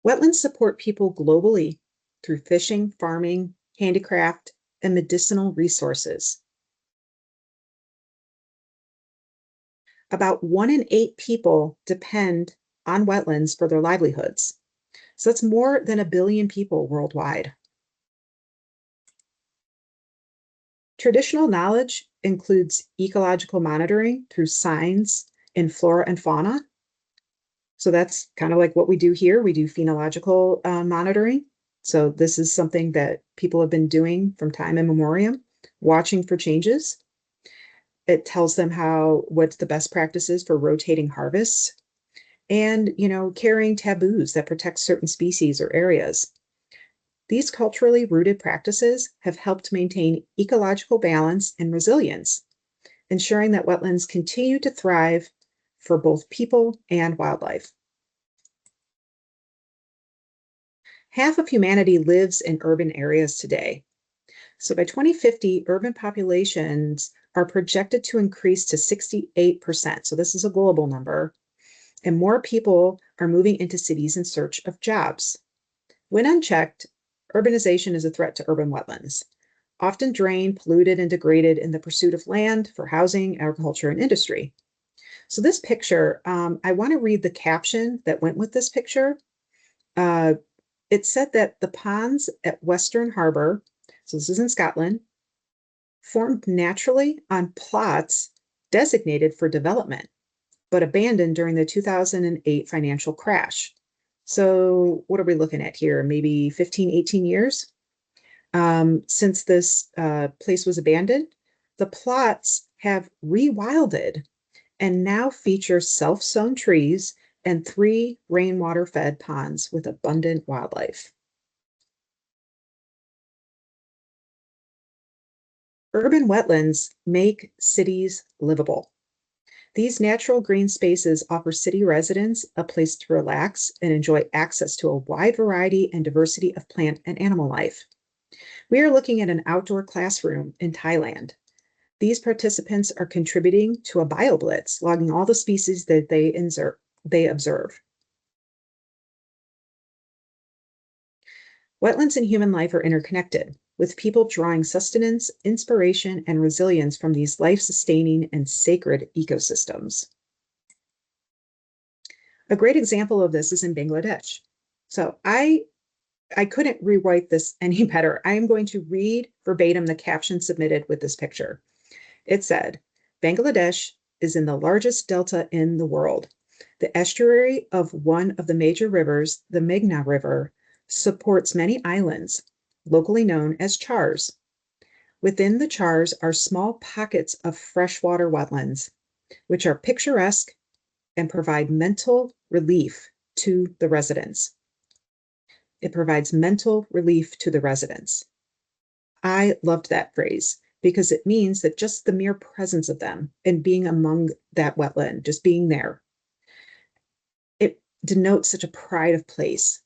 Wetlands support people globally through fishing, farming, handicraft, and medicinal resources. About 1 in 8 people depend on wetlands for their livelihoods. So that's more than 1 billion people worldwide. Traditional knowledge includes ecological monitoring through signs in flora and fauna. So that's kind of like what we do here. We do phenological monitoring. So this is something that people have been doing from time immemorial, watching for changes. It tells them what's the best practices for rotating harvests and, carrying taboos that protect certain species or areas. These culturally rooted practices have helped maintain ecological balance and resilience, ensuring that wetlands continue to thrive for both people and wildlife. Half of humanity lives in urban areas today. So by 2050, urban populations are projected to increase to 68%. So this is a global number. And more people are moving into cities in search of jobs. When unchecked, urbanization is a threat to urban wetlands, often drained, polluted, and degraded in the pursuit of land for housing, agriculture, and industry. So this picture, I want to read the caption that went with this picture. It said that the ponds at Western Harbour, so this is in Scotland, formed naturally on plots designated for development, but abandoned during the 2008 financial crash. So what are we looking at here? Maybe 15, 18 years since this place was abandoned. The plots have rewilded and now feature self-sown trees and 3 rainwater-fed ponds with abundant wildlife. Urban wetlands make cities livable. These natural green spaces offer city residents a place to relax and enjoy access to a wide variety and diversity of plant and animal life. We are looking at an outdoor classroom in Thailand. These participants are contributing to a bioblitz, logging all the species that they observe. Wetlands and human life are interconnected, with people drawing sustenance, inspiration, and resilience from these life-sustaining and sacred ecosystems. A great example of this is in Bangladesh. So I couldn't rewrite this any better. I am going to read verbatim the caption submitted with this picture. It said, Bangladesh is in the largest delta in the world. The estuary of one of the major rivers, the Meghna River, supports many islands, locally known as chars. Within the chars are small pockets of freshwater wetlands, which are picturesque and provide mental relief to the residents. It provides mental relief to the residents. I loved that phrase because it means that just the mere presence of them and being among that wetland, just being there, it denotes such a pride of place.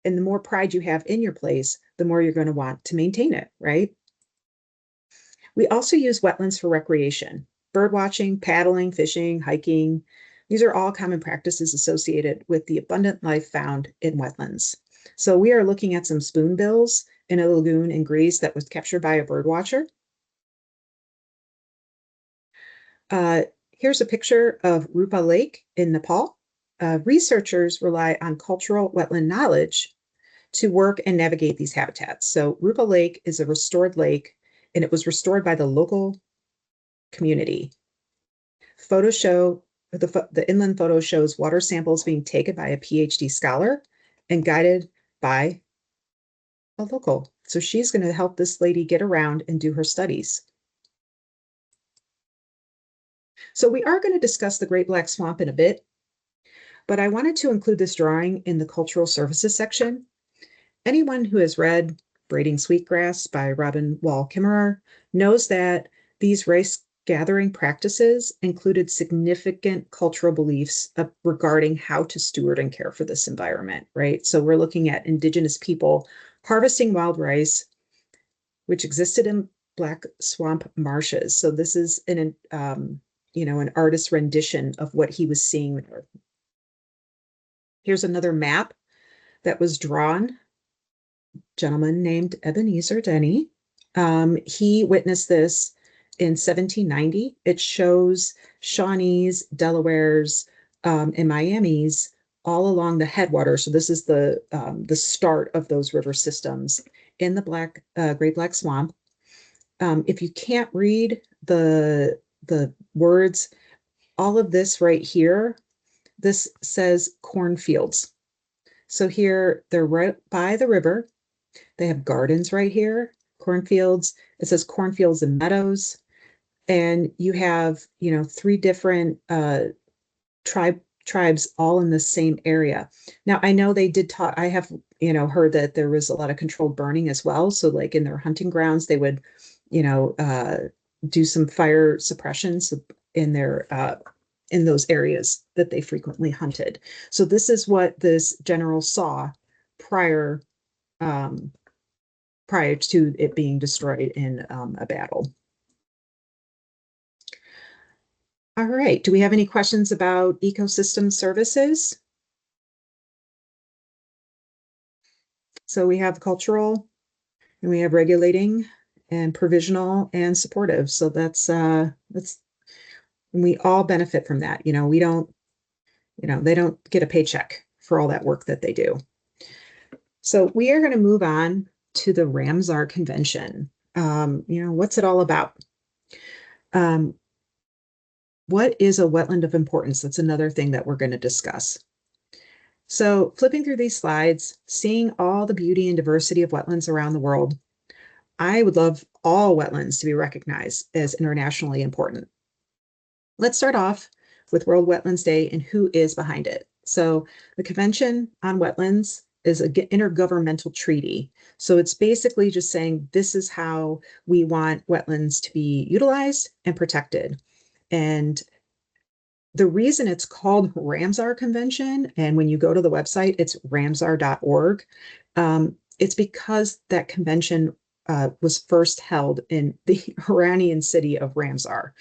And the more pride you have in your place, the more you're going to want to maintain it, right? We also use wetlands for recreation, bird watching, paddling, fishing, hiking. These are all common practices associated with the abundant life found in wetlands. So we are looking at some spoonbills in a lagoon in Greece that was captured by a bird watcher. Here's a picture of Rupa Lake in Nepal. Researchers rely on cultural wetland knowledge to work and navigate these habitats. So Rupa Lake is a restored lake, and it was restored by the local community. Photos show the inland photo shows water samples being taken by a PhD scholar and guided by a local. So she's going to help this lady get around and do her studies. So we are going to discuss the Great Black Swamp in a bit, but I wanted to include this drawing in the cultural services section. Anyone who has read Braiding Sweetgrass by Robin Wall Kimmerer knows that these race gathering practices included significant cultural beliefs regarding how to steward and care for this environment, right? So we're looking at indigenous people harvesting wild rice, which existed in Black Swamp marshes. So this is an artist's rendition of what he was seeing there. Here's another map that was drawn. Gentleman named Ebenezer Denny. He witnessed this in 1790. It shows Shawnees, Delawares, and Miamis all along the headwaters. So this is the start of those river systems in the Great Black Swamp. If you can't read the words, all of this right here, this says cornfields. So here they're right by the river. They have gardens right here, cornfields. It says cornfields and meadows. And you have, three different tribes all in the same area. Now, I know they did talk, I have, heard that there was a lot of controlled burning as well. So like in their hunting grounds, they would, do some fire suppressions in their, in those areas that they frequently hunted. So this is what this general saw prior to it being destroyed in a battle. All right, do we have any questions about ecosystem services? So we have cultural, and we have regulating, and provisional, and supportive. So that's we all benefit from that. We don't, they don't get a paycheck for all that work that they do. So we are going to move on to the Ramsar Convention. What's it all about? What is a wetland of importance? That's another thing that we're going to discuss. So flipping through these slides, seeing all the beauty and diversity of wetlands around the world, I would love all wetlands to be recognized as internationally important. Let's start off with World Wetlands Day and who is behind it. So the Convention on Wetlands is an intergovernmental treaty. So it's basically just saying this is how we want wetlands to be utilized and protected. And the reason it's called Ramsar Convention, and when you go to the website, it's ramsar.org, it's because that convention was first held in the Iranian city of Ramsar.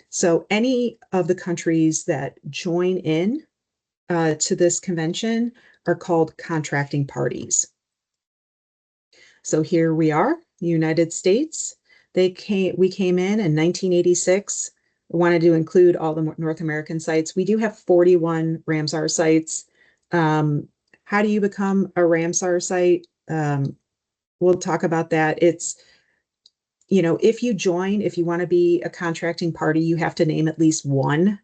So any of the countries that join in to this convention are called contracting parties. So here we are, the United States. We came in 1986. We wanted to include all the North American sites. We do have 41 Ramsar sites. How do you become a Ramsar site? We'll talk about that. It's, if you want to be a contracting party, you have to name at least one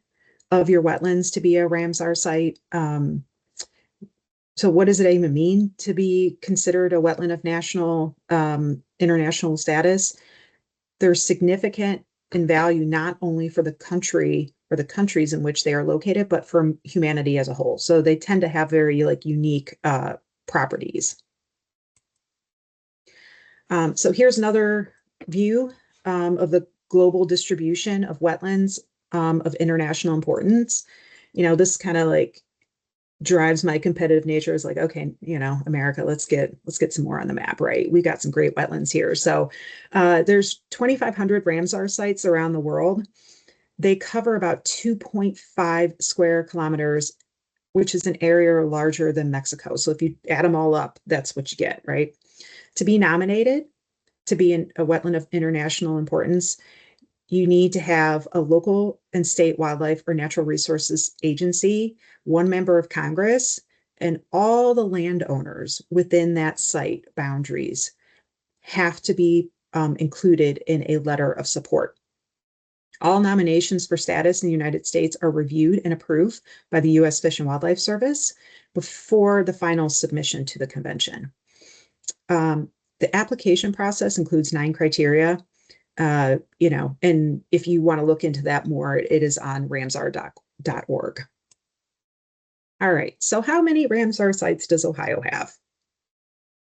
of your wetlands to be a Ramsar site. So what does it even mean to be considered a wetland of national, international status? They're significant in value, not only for the country or the countries in which they are located, but for humanity as a whole. So they tend to have very unique properties. So here's another view of the global distribution of wetlands of international importance. This kind of drives my competitive nature. Is like, okay, America, let's get some more on the map, right? We got some great wetlands here. So there's 2,500 Ramsar sites around the world. They cover about 2.5 square kilometers, which is an area larger than Mexico. So if you add them all up, that's what you get, right? To be nominated to be a wetland of international importance, you need to have a local and state wildlife or natural resources agency, one member of Congress, and all the landowners within that site boundaries have to be included in a letter of support. All nominations for status in the United States are reviewed and approved by the U.S. Fish and Wildlife Service before the final submission to the convention. The application process includes 9 criteria, and if you want to look into that more, it is on ramsar.org. All right, so how many Ramsar sites does Ohio have?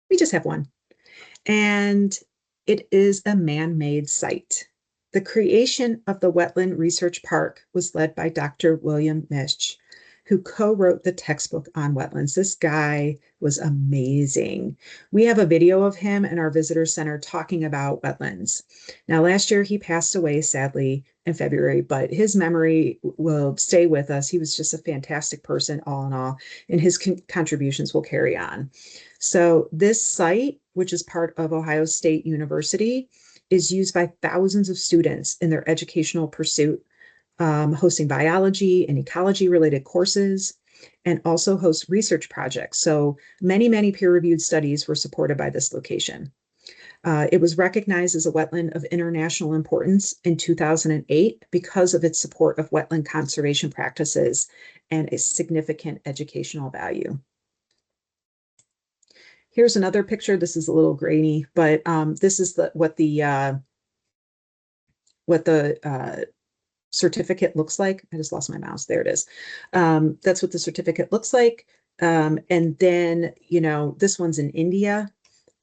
We just have one, and it is a man-made site. The creation of the Wetland Research Park was led by Dr. William Misch, who co-wrote the textbook on wetlands. This guy was amazing. We have a video of him in our visitor center talking about wetlands. Now, last year he passed away, sadly, in February, but his memory will stay with us. He was just a fantastic person, all in all, and his contributions will carry on. So this site, which is part of Ohio State University, is used by thousands of students in their educational pursuit, hosting biology and ecology related courses, and also hosts research projects. So many peer-reviewed studies were supported by this location. It was recognized as a wetland of international importance in 2008 because of its support of wetland conservation practices and a significant educational value. Here's another picture. This is a little grainy, but this is what the certificate looks like. I just lost my mouse. There it is. That's what the certificate looks like. And then, this one's in India.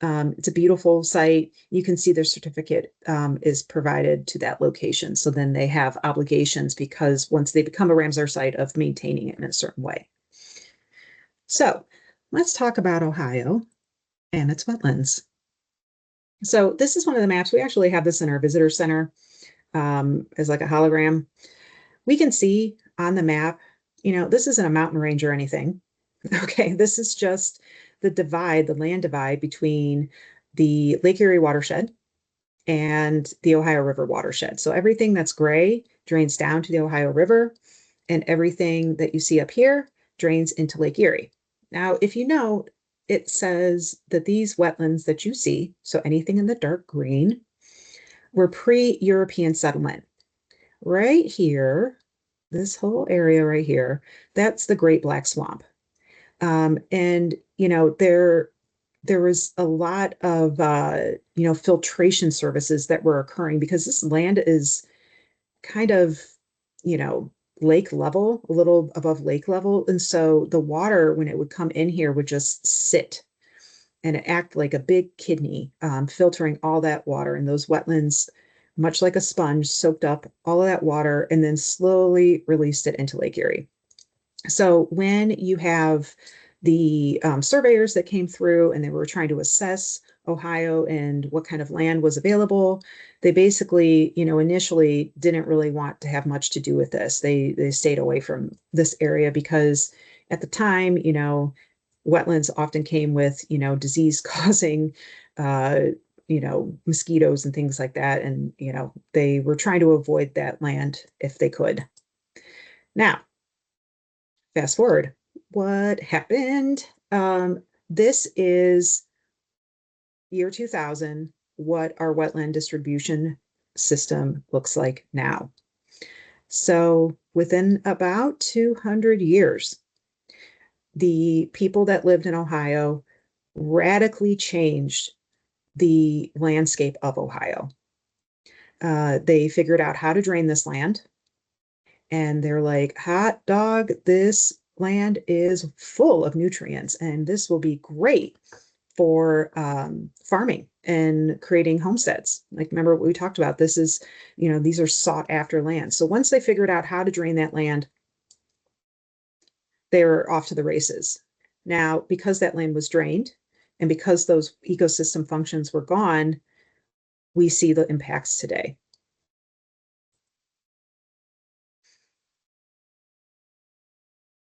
It's a beautiful site. You can see their certificate is provided to that location. So then they have obligations because once they become a Ramsar site of maintaining it in a certain way. So let's talk about Ohio and its wetlands. So this is one of the maps. We actually have this in our visitor center as like a hologram. We can see on the map, this isn't a mountain range or anything. Okay, this is just the divide, the land divide between the Lake Erie watershed and the Ohio River watershed. So everything that's gray drains down to the Ohio River, and everything that you see up here drains into Lake Erie. Now, if you note, it says that these wetlands that you see, so anything in the dark green, were pre-European settlement. Right here, this whole area right here, that's the Great Black Swamp. And, there was a lot of, filtration services that were occurring because this land is kind of, lake level, a little above lake level. And so the water, when it would come in here, would just sit and act like a big kidney, filtering all that water. And those wetlands, much like a sponge, soaked up all of that water and then slowly released it into Lake Erie. So when you have the surveyors that came through and they were trying to assess Ohio and what kind of land was available, they basically, initially didn't really want to have much to do with this. They stayed away from this area because at the time, wetlands often came with, disease causing, mosquitoes and things like that. And, they were trying to avoid that land if they could. Now, fast forward, what happened? This is year 2000, what our wetland distribution system looks like now. So within about 200 years, the people that lived in Ohio radically changed the landscape of Ohio. They figured out how to drain this land. And they're like, hot dog, this land is full of nutrients, and this will be great for farming and creating homesteads. Like, remember what we talked about? This is, these are sought after lands. So once they figured out how to drain that land, they were off to the races. Now, because that land was drained and because those ecosystem functions were gone, we see the impacts today.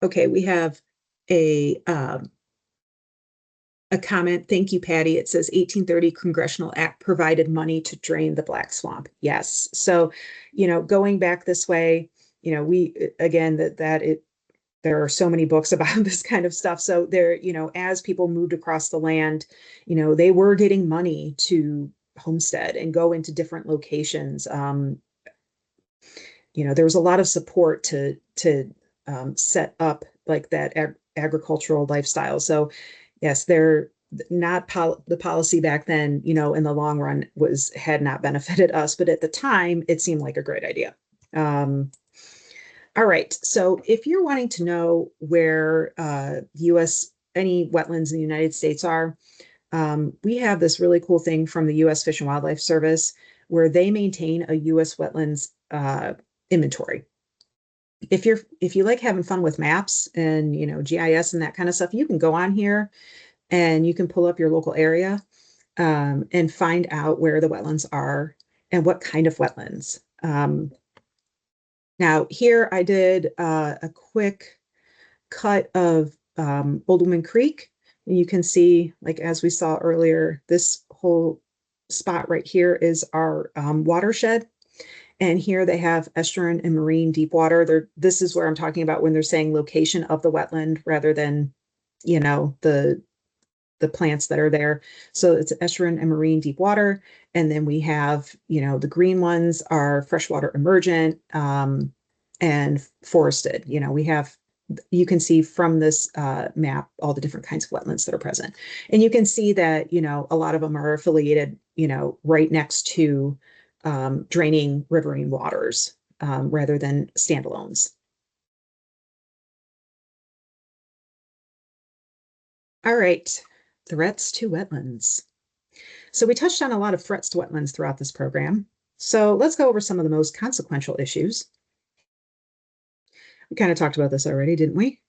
Okay, we have a a comment. Thank you, Patty. It says 1830 Congressional Act provided money to drain the Black Swamp. Yes. So, going back this way, we, again, there are so many books about this kind of stuff. So there, as people moved across the land, they were getting money to homestead and go into different locations. There was a lot of support to set up like that agricultural lifestyle. So yes, they're not the policy back then, in the long run had not benefited us, but at the time it seemed like a great idea. All right. So if you're wanting to know where any wetlands in the United States are, we have this really cool thing from the U.S. Fish and Wildlife Service where they maintain a U.S. wetlands inventory. If you like having fun with maps and GIS and that kind of stuff, you can go on here and you can pull up your local area and find out where the wetlands are and what kind of wetlands. Now here I did a quick cut of Old Woman Creek. And you can see, like as we saw earlier, this whole spot right here is our watershed. And here they have estuarine and marine deep water. This is where I'm talking about when they're saying location of the wetland rather than, the plants that are there. So it's estuarine and marine deep water. And then we have, the green ones are freshwater emergent and forested. You can see from this map all the different kinds of wetlands that are present. And you can see that, a lot of them are affiliated, right next to draining riverine waters rather than standalones. All right, threats to wetlands. So we touched on a lot of threats to wetlands throughout this program. So let's go over some of the most consequential issues. We kind of talked about this already, didn't we?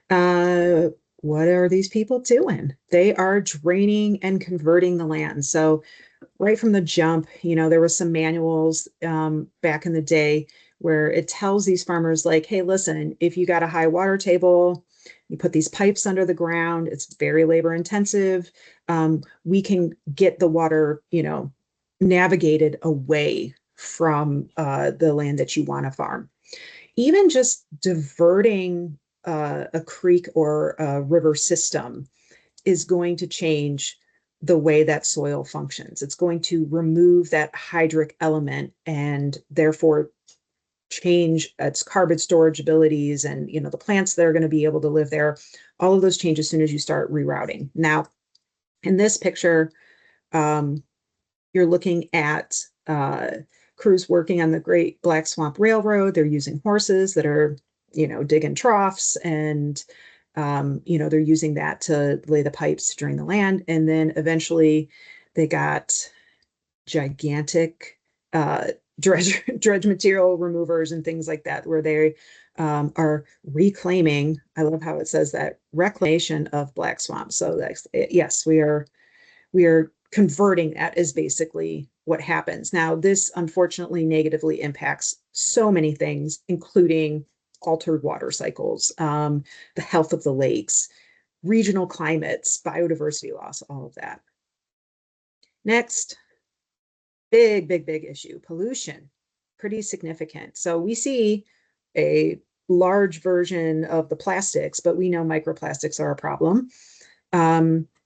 What are these people doing? They are draining and converting the land. So right from the jump, there was some manuals back in the day where it tells these farmers like, hey, listen, if you got a high water table, you put these pipes under the ground, it's very labor intensive. We can get the water, navigated away from the land that you want to farm. Even just diverting a creek or a river system is going to change the way that soil functions. It's going to remove that hydric element and therefore change its carbon storage abilities and the plants that are going to be able to live there. All of those change as soon as you start rerouting. Now, in this picture, you're looking at crews working on the Great Black Swamp Railroad. They're using horses that are, digging troughs and they're using that to lay the pipes to drain the land. And then eventually they got gigantic dredge material removers and things like that, where they are reclaiming, I love how it says that, reclamation of Black Swamp. So that's, yes, we are converting that is basically what happens. Now, this unfortunately negatively impacts so many things, including altered water cycles, the health of the lakes, regional climates, biodiversity loss, all of that. Next, big issue, pollution, pretty significant. So we see a large version of the plastics, but we know microplastics are a problem.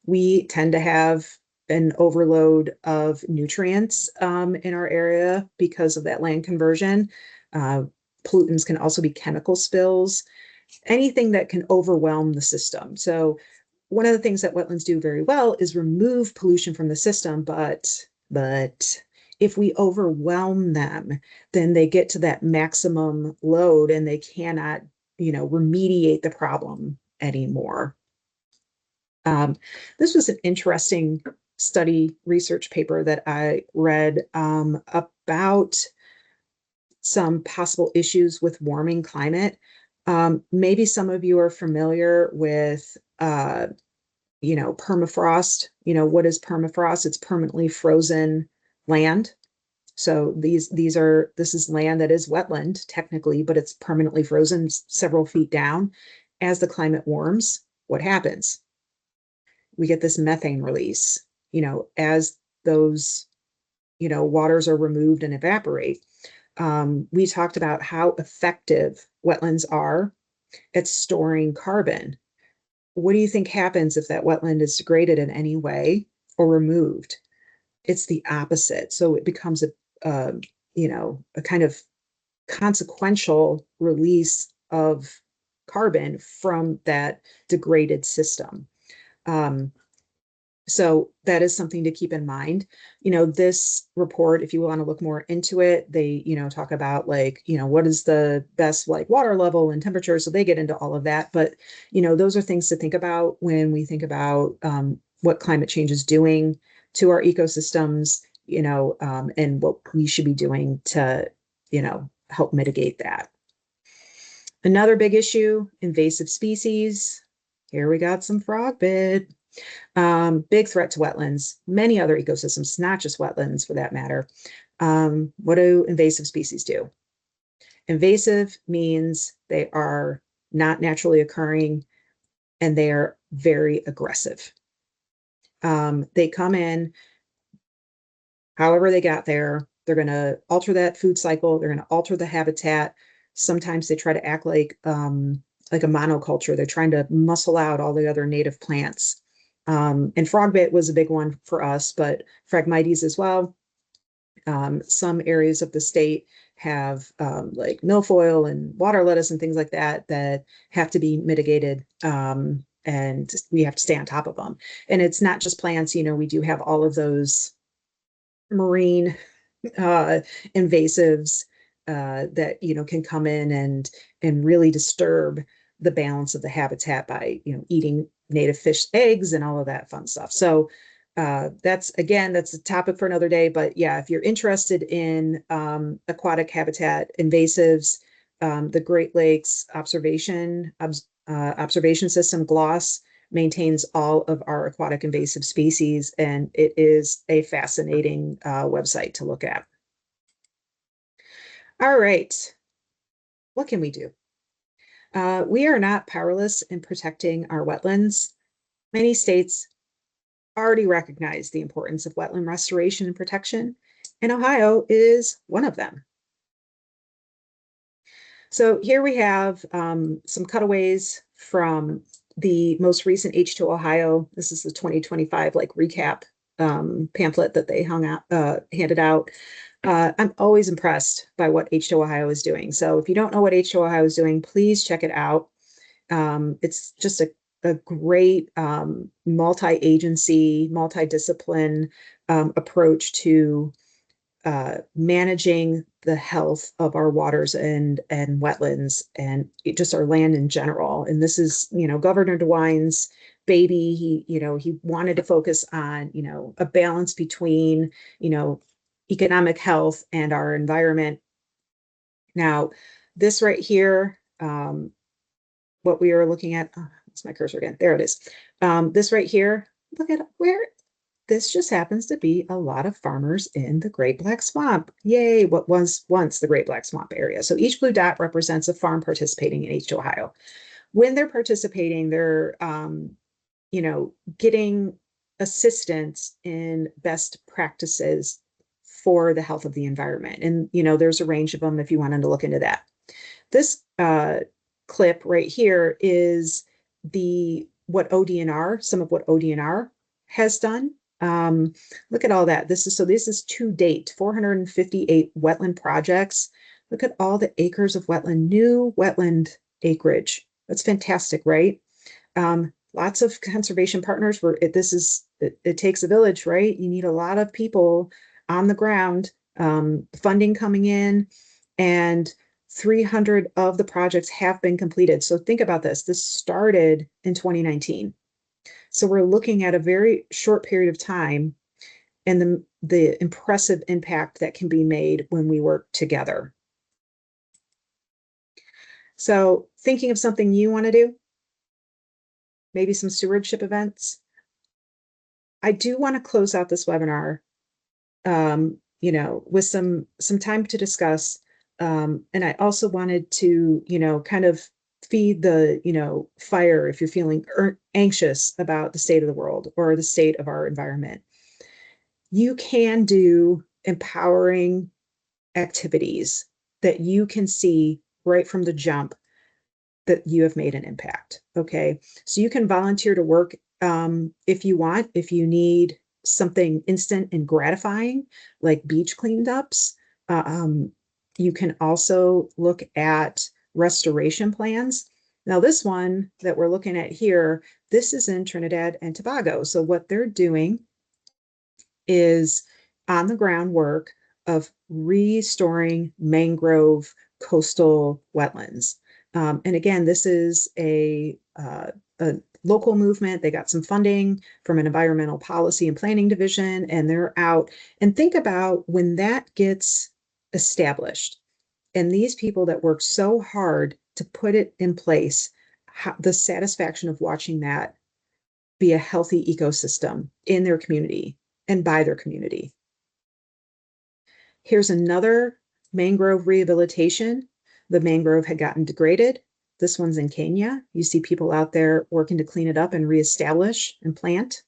We tend to have an overload of nutrients in our area because of that land conversion. Pollutants can also be chemical spills, anything that can overwhelm the system. So one of the things that wetlands do very well is remove pollution from the system, but if we overwhelm them, then they get to that maximum load and they cannot, remediate the problem anymore. This was an interesting study research paper that I read about some possible issues with warming climate. Maybe some of you are familiar with, permafrost. What is permafrost? It's permanently frozen land. So this is land that is wetland technically, but it's permanently frozen several feet down. As the climate warms, what happens? we get this methane release, as those, waters are removed and evaporate. We talked about how effective wetlands are at storing carbon. What do you think happens if that wetland is degraded in any way or removed? It's the opposite. So it becomes a kind of consequential release of carbon from that degraded system. So that is something to keep in mind. This report, if you want to look more into it, they, talk about like, what is the best like water level and temperature. So they get into all of that. But, those are things to think about when we think about what climate change is doing to our ecosystems, and what we should be doing to, help mitigate that. Another big issue, invasive species. Here we got some frog bit. Big threat to wetlands, many other ecosystems, not just wetlands for that matter. What do invasive species do? Invasive means they are not naturally occurring and they are very aggressive. They come in, however they got there, they're going to alter that food cycle, they're going to alter the habitat. Sometimes they try to act like a monoculture. They're trying to muscle out all the other native plants. And frogbit was a big one for us, but Phragmites as well. Some areas of the state have like milfoil and water lettuce and things like that that have to be mitigated, and we have to stay on top of them. And it's not just plants, we do have all of those marine invasives that can come in and really disturb the balance of the habitat by eating native fish eggs and all of that fun stuff. So that's a topic for another day. But yeah, if you're interested in aquatic habitat invasives, the Great Lakes Observation System, GLOSS, maintains all of our aquatic invasive species, and it is a fascinating website to look at. All right, what can we do? We are not powerless in protecting our wetlands. Many states already recognize the importance of wetland restoration and protection, and Ohio is one of them. So here we have some cutaways from the most recent H2 Ohio. This is the 2025 recap pamphlet that they handed out. I'm always impressed by what H2 Ohio is doing. So if you don't know what H2 Ohio is doing, please check it out. It's just a great multi-agency, multi-discipline approach to managing the health of our waters and wetlands and just our land in general. And this is, Governor DeWine's baby. He wanted to focus on, a balance between, economic health and our environment. Now, this right here, what we are looking at, it's my cursor again. There it is. This right here, look at where this just happens to be a lot of farmers in the Great Black Swamp. Yay, what was once the Great Black Swamp area. So each blue dot represents a farm participating in H2 Ohio. When they're participating, they're, getting assistance in best practices for the health of the environment. And, there's a range of them if you wanted to look into that. This clip right here is some of what ODNR has done. Look at all that. This is to date 458 wetland projects. Look at all the acres of new wetland acreage. That's fantastic, right? Lots of conservation partners it takes a village, right? You need a lot of people on the ground, funding coming in, and 300 of the projects have been completed. So think about this. This started in 2019. So we're looking at a very short period of time and the impressive impact that can be made when we work together. So thinking of something you want to do, maybe some stewardship events. I do want to close out this webinar, with some time to discuss. And I also wanted to, kind of feed the, fire if you're feeling anxious about the state of the world or the state of our environment. You can do empowering activities that you can see right from the jump that you have made an impact. Okay. So you can volunteer to work if you want, if you need something instant and gratifying, like beach cleanups. You can also look at restoration plans. Now, this one that we're looking at here, this is in Trinidad and Tobago. So what they're doing is on the ground work of restoring mangrove coastal wetlands. And again, this is a local movement. They got some funding from an environmental policy and planning division, and they're out. And think about when that gets established, and these people that work so hard to put it in place, the satisfaction of watching that be a healthy ecosystem in their community and by their community. Here's another mangrove rehabilitation. The mangrove had gotten degraded. This one's in Kenya. You see people out there working to clean it up and reestablish and plant.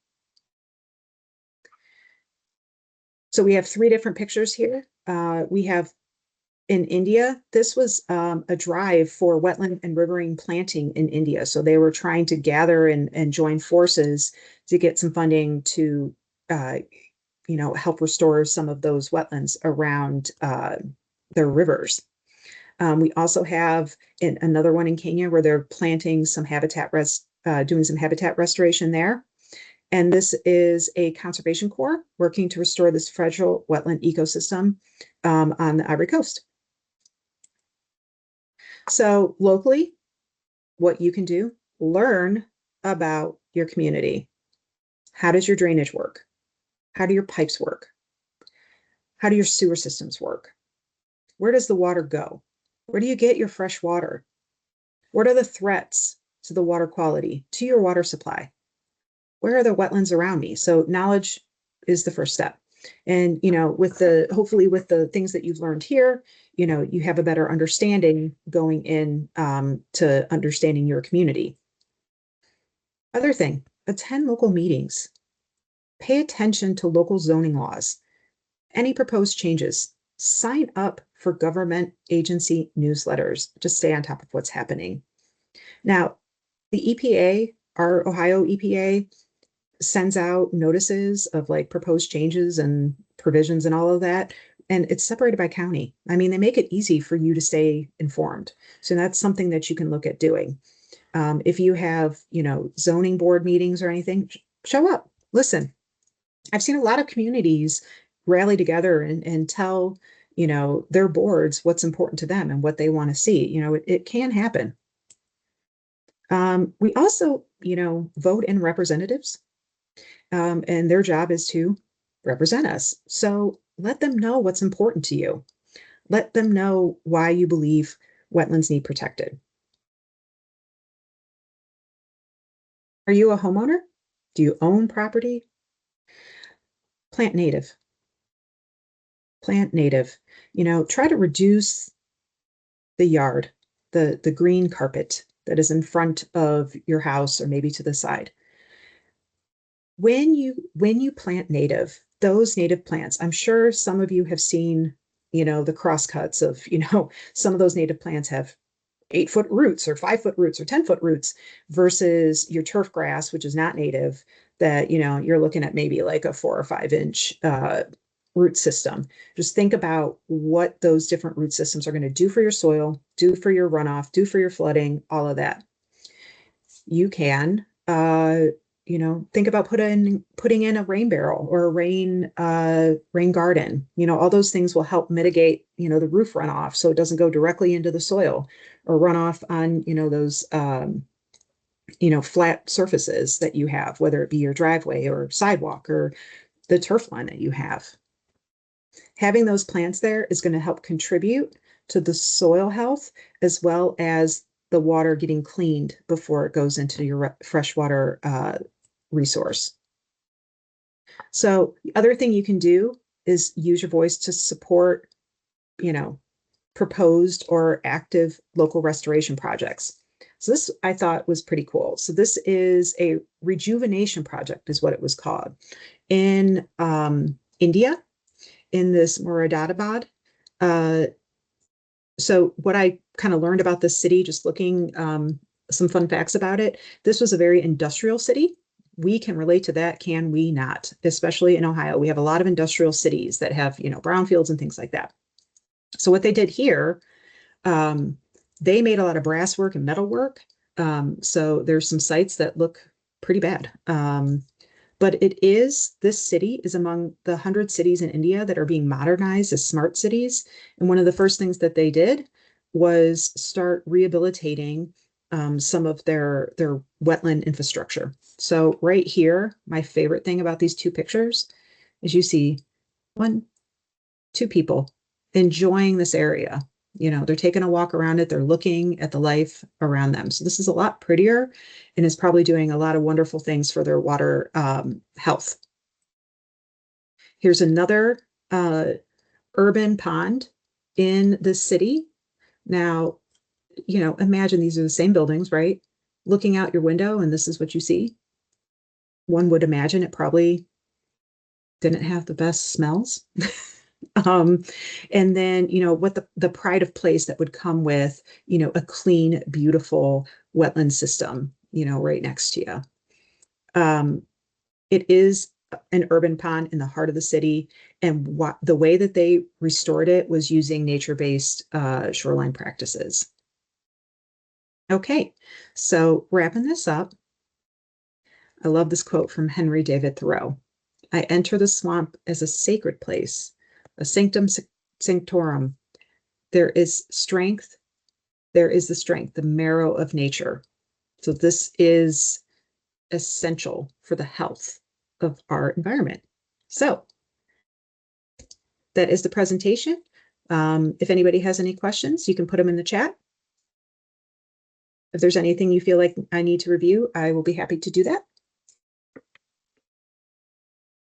So we have 3 different pictures here. We have in India, this was a drive for wetland and riverine planting in India. So they were trying to gather and join forces to get some funding to help restore some of those wetlands around their rivers. We also have another one in Kenya where they're planting some doing some habitat restoration there. And this is a conservation corps working to restore this fragile wetland ecosystem on the Ivory Coast. So locally, what you can do, learn about your community. How does your drainage work? How do your pipes work? How do your sewer systems work? Where does the water go? Where do you get your fresh water? What are the threats to the water quality, to your water supply? Where are the wetlands around me? So knowledge is the first step. And, hopefully with the things that you've learned here, you have a better understanding going in to understanding your community. Other thing, attend local meetings. Pay attention to local zoning laws. Any proposed changes. Sign up for government agency newsletters to stay on top of what's happening. Now, the EPA, our Ohio EPA, sends out notices of like proposed changes and provisions and all of that. And it's separated by county. I mean, they make it easy for you to stay informed. So that's something that you can look at doing. If you have, zoning board meetings or anything, show up, listen. I've seen a lot of communities rally together and tell, their boards what's important to them and what they want to see. It can happen. We also, vote in representatives. And their job is to represent us. So let them know what's important to you. Let them know why you believe wetlands need protected. Are you a homeowner? Do you own property? Plant native. Plant native. Try to reduce the yard, the green carpet that is in front of your house or maybe to the side. When you plant native, those native plants, I'm sure some of you have seen, the crosscuts of, some of those native plants have 8-foot roots or 5-foot roots or 10-foot roots versus your turf grass, which is not native, that, you're looking at maybe like a 4 or 5-inch root system. Just think about what those different root systems are going to do for your soil, do for your runoff, do for your flooding, all of that. You can, think about putting in a rain barrel or a rain garden. All those things will help mitigate, the roof runoff so it doesn't go directly into the soil or run off on, those, flat surfaces that you have, whether it be your driveway or sidewalk or the turf lawn that you have. Having those plants there is going to help contribute to the soil health as well as the water getting cleaned before it goes into your freshwater resource. So the other thing you can do is use your voice to support, proposed or active local restoration projects. So this I thought was pretty cool. So this is a rejuvenation project is what it was called in India, in this Moradabad. Uh, so what I kind of learned about this city, just looking some fun facts about it, this was a very industrial city. We can relate to that, can we not? Especially in Ohio, we have a lot of industrial cities that have, brownfields and things like that. So what they did here, um, they made a lot of brass work and metal work. So there's some sites that look pretty bad. But this city is among the 100 cities in India that are being modernized as smart cities. And one of the first things that they did was start rehabilitating some of their wetland infrastructure. So right here, my favorite thing about these two pictures is you see two people enjoying this area. They're taking a walk around it. They're looking at the life around them. So this is a lot prettier and is probably doing a lot of wonderful things for their water health. Here's another urban pond in the city. Now, imagine these are the same buildings, right? Looking out your window, and this is what you see. One would imagine it probably didn't have the best smells. And then, what the pride of place that would come with, a clean, beautiful wetland system, right next to you. It is an urban pond in the heart of the city. And the way that they restored it was using nature-based shoreline practices. Okay, so wrapping this up, I love this quote from Henry David Thoreau. I enter the swamp as a sacred place, a sanctum sanctorum. There is strength. There is the strength, the marrow of nature. So this is essential for the health of our environment. So that is the presentation. If anybody has any questions, you can put them in the chat. If there's anything you feel like I need to review, I will be happy to do that.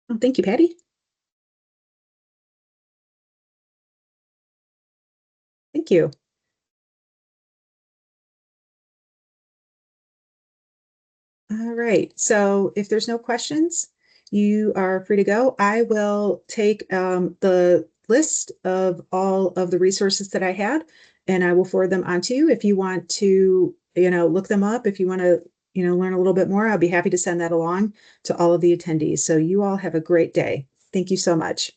Oh, thank you, Patty. Thank you. All right. So if there's no questions, you are free to go. I will take the list of all of the resources that I had, and I will forward them on to you. If you want to, look them up, if you want to, learn a little bit more, I'll be happy to send that along to all of the attendees. So you all have a great day. Thank you so much.